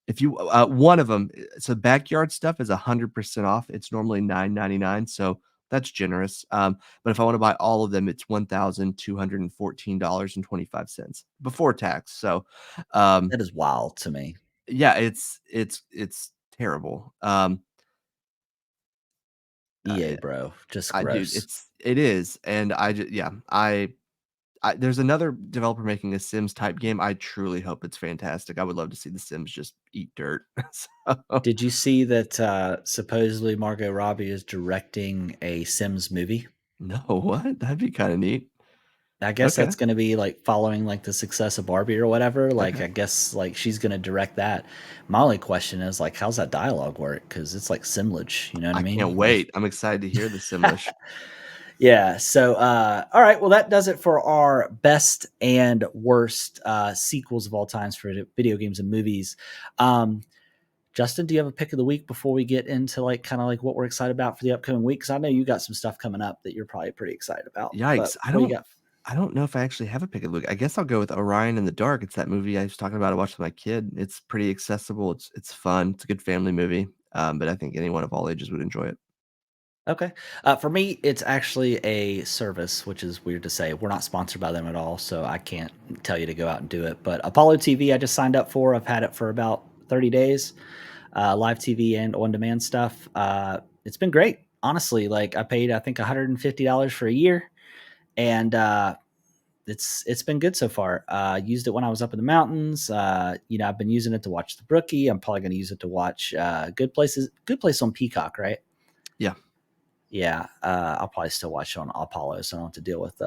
Speaker 2: If you one of them, so backyard stuff is 100% off. It's normally 9.99, so that's generous. But if I wanna buy all of them, it's $1,214.25 before tax. So, um,
Speaker 1: that is wild to me.
Speaker 2: yeah, it's terrible.
Speaker 1: EA, bro, just
Speaker 2: Dude,
Speaker 1: gross.
Speaker 2: it is, and yeah, there's another developer making a Sims type game. I truly hope it's fantastic. I would love to see The Sims just eat dirt. So
Speaker 1: Did you see that supposedly Margot Robbie is directing a Sims movie?
Speaker 2: no, what? That'd be kinda neat.
Speaker 1: I guess
Speaker 2: Okay,
Speaker 1: that's going to be like following like the success of Barbie or whatever. Like,
Speaker 2: okay.
Speaker 1: I guess like she's going to direct that. My only question is like, how's that dialogue work? Because it's like Simlish, you know what I
Speaker 2: I can't
Speaker 1: mean? Like,
Speaker 2: wait. I'm excited to hear the Simlish.
Speaker 1: yeah. So, all right. Well, that does it for our best and worst sequels of all times for video games and movies. Um, Justin, do you have a pick of the week before we get into like kind of like what we're excited about for the upcoming week? Because I know you got some stuff coming up that you're probably pretty excited about.
Speaker 2: Yikes.
Speaker 1: But what do you got?
Speaker 2: I don't know if I actually have a pick of the week. I guess I'll go with Orion in the Dark. It's that movie I was talking about. I watched with my kid. It's pretty accessible. It's fun. It's a good family movie. But I think anyone of all ages would enjoy it.
Speaker 1: Okay. For me, it's actually a service, which is weird to say. We're not sponsored by them at all, so I can't tell you to go out and do it. But Apollo TV, I just signed up for. I've had it for about 30 days, live TV and on demand stuff. It's been great. Honestly, like I paid, I think $150 for a year, and it's been good so far. Used it when I was up in the mountains. I've been using it to watch The Brookie. I'm probably going to use it to watch Good Places. Good Place on Peacock, right?
Speaker 2: Yeah.
Speaker 1: Yeah, I'll probably still watch it on Apollo, so I don't have to deal with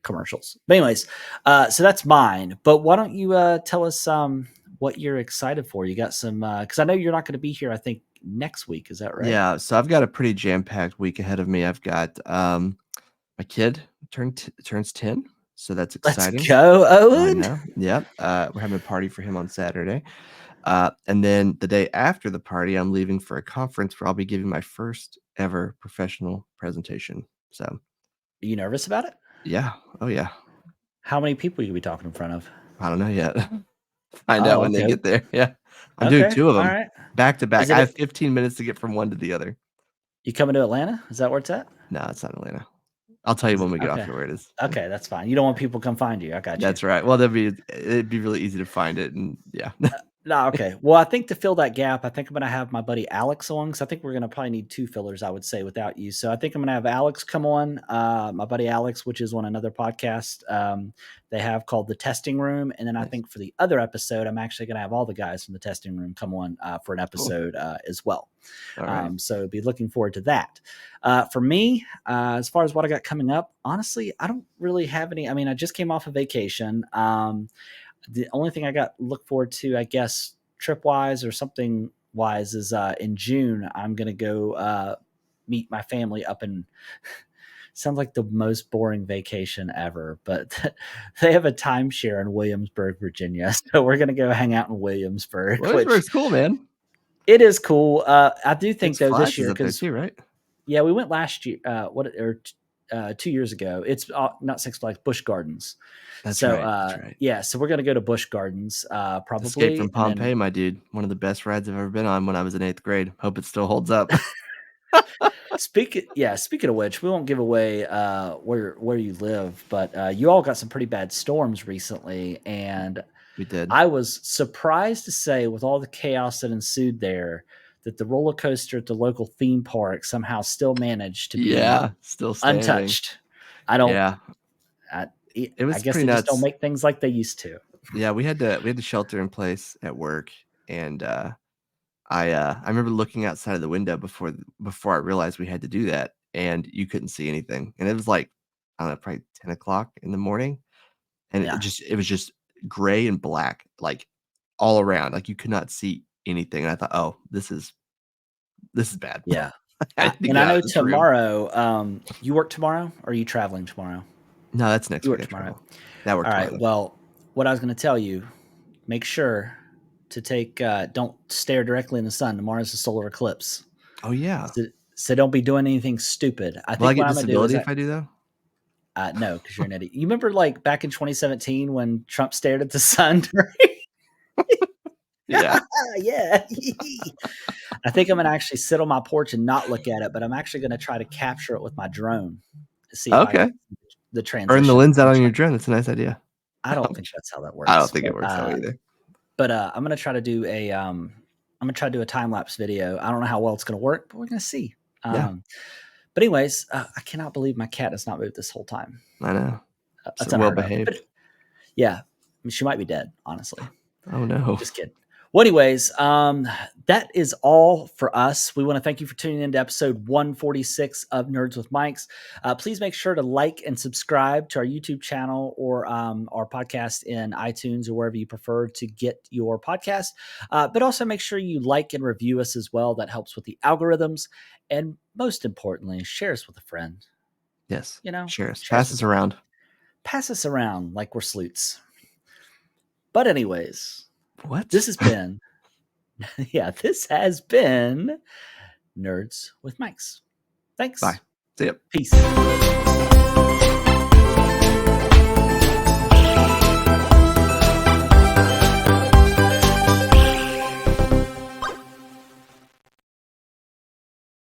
Speaker 1: commercials. But anyways, so that's mine. But why don't you tell us what you're excited for? You got some because I know you're not going to be here. I think next week. Is that right?
Speaker 2: Yeah. So I've got a pretty jam-packed week ahead of me. I've got my kid turns 10, so that's
Speaker 1: Let's
Speaker 2: exciting.
Speaker 1: go,
Speaker 2: I
Speaker 1: Owen.
Speaker 2: know. Yep. We're having a party for him on Saturday. And then the day after the party, I'm leaving for a conference where I'll be giving my first ever professional presentation. So,
Speaker 1: Are you nervous about it?
Speaker 2: yeah. Oh, yeah.
Speaker 1: How many people you be talking in front of?
Speaker 2: I don't know yet. Find out
Speaker 1: Oh,
Speaker 2: when they
Speaker 1: okay,
Speaker 2: get there. Yeah. I'm doing
Speaker 1: okay,
Speaker 2: 2 of
Speaker 1: all
Speaker 2: them
Speaker 1: right.
Speaker 2: back to
Speaker 1: Is
Speaker 2: back.
Speaker 1: it?
Speaker 2: I have 15 minutes to get from one to the other.
Speaker 1: You coming to Atlanta? Is that where it's at?
Speaker 2: No, it's not Atlanta. I'll tell you
Speaker 1: Is
Speaker 2: when
Speaker 1: it
Speaker 2: we get off
Speaker 1: okay?
Speaker 2: here where it is. Yeah.
Speaker 1: Okay, that's fine. You don't want people to come find you. I got you.
Speaker 2: That's right. Well, it'd be really easy to find it, and yeah.
Speaker 1: No, okay. Well, I think to fill that gap, I think I'm gonna have my buddy Alex on because I think we're gonna probably need two fillers, I would say, without you. So I think I'm gonna have Alex come on, my buddy Alex, which is on another podcast they have called the Testing Room, and then I
Speaker 2: Nice.
Speaker 1: think for the other episode, I'm actually gonna have all the guys from the Testing Room come on for an
Speaker 2: Cool.
Speaker 1: episode as well.
Speaker 2: Alright.
Speaker 1: So be looking forward to that. For me, as far as what I got coming up, honestly, I don't really have any. I mean, I just came off a vacation. The only thing I got look forward to, I guess, trip wise or something wise is in June I'm gonna go meet my family up in. Sounds like the most boring vacation ever, but they have a timeshare in Williamsburg, Virginia. So we're gonna go hang out in Williamsburg, which
Speaker 2: Williamsburg's cool, man.
Speaker 1: it is cool. I do think
Speaker 2: Six
Speaker 1: though this
Speaker 2: Flags is
Speaker 1: year
Speaker 2: up there
Speaker 1: because
Speaker 2: too, right?
Speaker 1: yeah, we went last year. 2 years ago. It's not Six Flags, Busch Gardens.
Speaker 2: That's
Speaker 1: So
Speaker 2: right. That's right.
Speaker 1: yeah, so we're gonna go to Busch Gardens
Speaker 2: Escape from
Speaker 1: probably, and then
Speaker 2: Pompeii, my dude. One of the best rides I've ever been on when I was in 8th grade. Hope it still holds up.
Speaker 1: speaking of which, we won't give away where you live, but you all got some pretty bad storms recently, and
Speaker 2: We did.
Speaker 1: I was surprised to say, with all the chaos that ensued there, that the roller coaster at the local theme park somehow still managed to be
Speaker 2: Yeah, still standing.
Speaker 1: untouched. I don't.
Speaker 2: Yeah,
Speaker 1: I,
Speaker 2: it
Speaker 1: I
Speaker 2: was
Speaker 1: guess
Speaker 2: pretty
Speaker 1: they just don't
Speaker 2: nuts.
Speaker 1: make things like they used to.
Speaker 2: Yeah, we had to shelter in place at work, and, I remember looking outside of the window before I realized we had to do that, and you couldn't see anything, and it was like, I don't know, probably 10 o'clock in the morning, and
Speaker 1: Yeah,
Speaker 2: it was just gray and black, like, all around, like, you could not see anything, and I thought, "Oh, this is bad."
Speaker 1: yeah.
Speaker 2: I had to
Speaker 1: And
Speaker 2: get
Speaker 1: I
Speaker 2: out
Speaker 1: know
Speaker 2: of this room.
Speaker 1: tomorrow. You work tomorrow, or are you traveling tomorrow?
Speaker 2: No, that's next
Speaker 1: You
Speaker 2: week
Speaker 1: work
Speaker 2: I
Speaker 1: tomorrow.
Speaker 2: travel. That worked
Speaker 1: All
Speaker 2: tomorrow,
Speaker 1: right.
Speaker 2: though.
Speaker 1: Well, what I was going to tell you, make sure to take. Don't stare directly in the sun. Tomorrow's a solar eclipse.
Speaker 2: Oh, yeah.
Speaker 1: So don't be doing anything stupid. I
Speaker 2: Will I
Speaker 1: think
Speaker 2: get
Speaker 1: what I'm gonna do is
Speaker 2: disability if I do, though?
Speaker 1: no, because you're an idiot. You remember like back in 2017 when Trump stared at the sun?
Speaker 2: Yeah.
Speaker 1: Yeah. I think I'm gonna actually sit on my porch and not look at it, but I'm actually gonna try to capture it with my drone to see if I can
Speaker 2: Okay.
Speaker 1: see the
Speaker 2: Burn the
Speaker 1: transition.
Speaker 2: lens out on your drone, that's a nice idea.
Speaker 1: I don't think that's how that
Speaker 2: I don't
Speaker 1: works,
Speaker 2: think it works that way either.
Speaker 1: but I'm gonna try to do a time lapse video. I don't know how well it's gonna work, but we're gonna see.
Speaker 2: Yeah,
Speaker 1: But anyways, I cannot believe my cat has not moved this whole time.
Speaker 2: I know.
Speaker 1: That's
Speaker 2: So well
Speaker 1: unheard of. But
Speaker 2: behaved.
Speaker 1: yeah, I mean, she might be dead, honestly.
Speaker 2: Oh, no.
Speaker 1: Just kidding. Well, anyways, that is all for us. We want to thank you for tuning in to episode 146 of Nerds with Mics. Please make sure to like and subscribe to our YouTube channel or our podcast in iTunes or wherever you prefer to get your podcast. But also make sure you like and review us as well. That helps with the algorithms. And most importantly, share us with a friend.
Speaker 2: Yes.
Speaker 1: You know,
Speaker 2: Share us.
Speaker 1: share us
Speaker 2: Pass
Speaker 1: with
Speaker 2: us
Speaker 1: a friend.
Speaker 2: around.
Speaker 1: Pass us around like we're sleuths. But anyways,
Speaker 2: What?
Speaker 1: this has been, this has been Nerds with Mics. Thanks.
Speaker 2: Bye. See ya.
Speaker 1: Peace.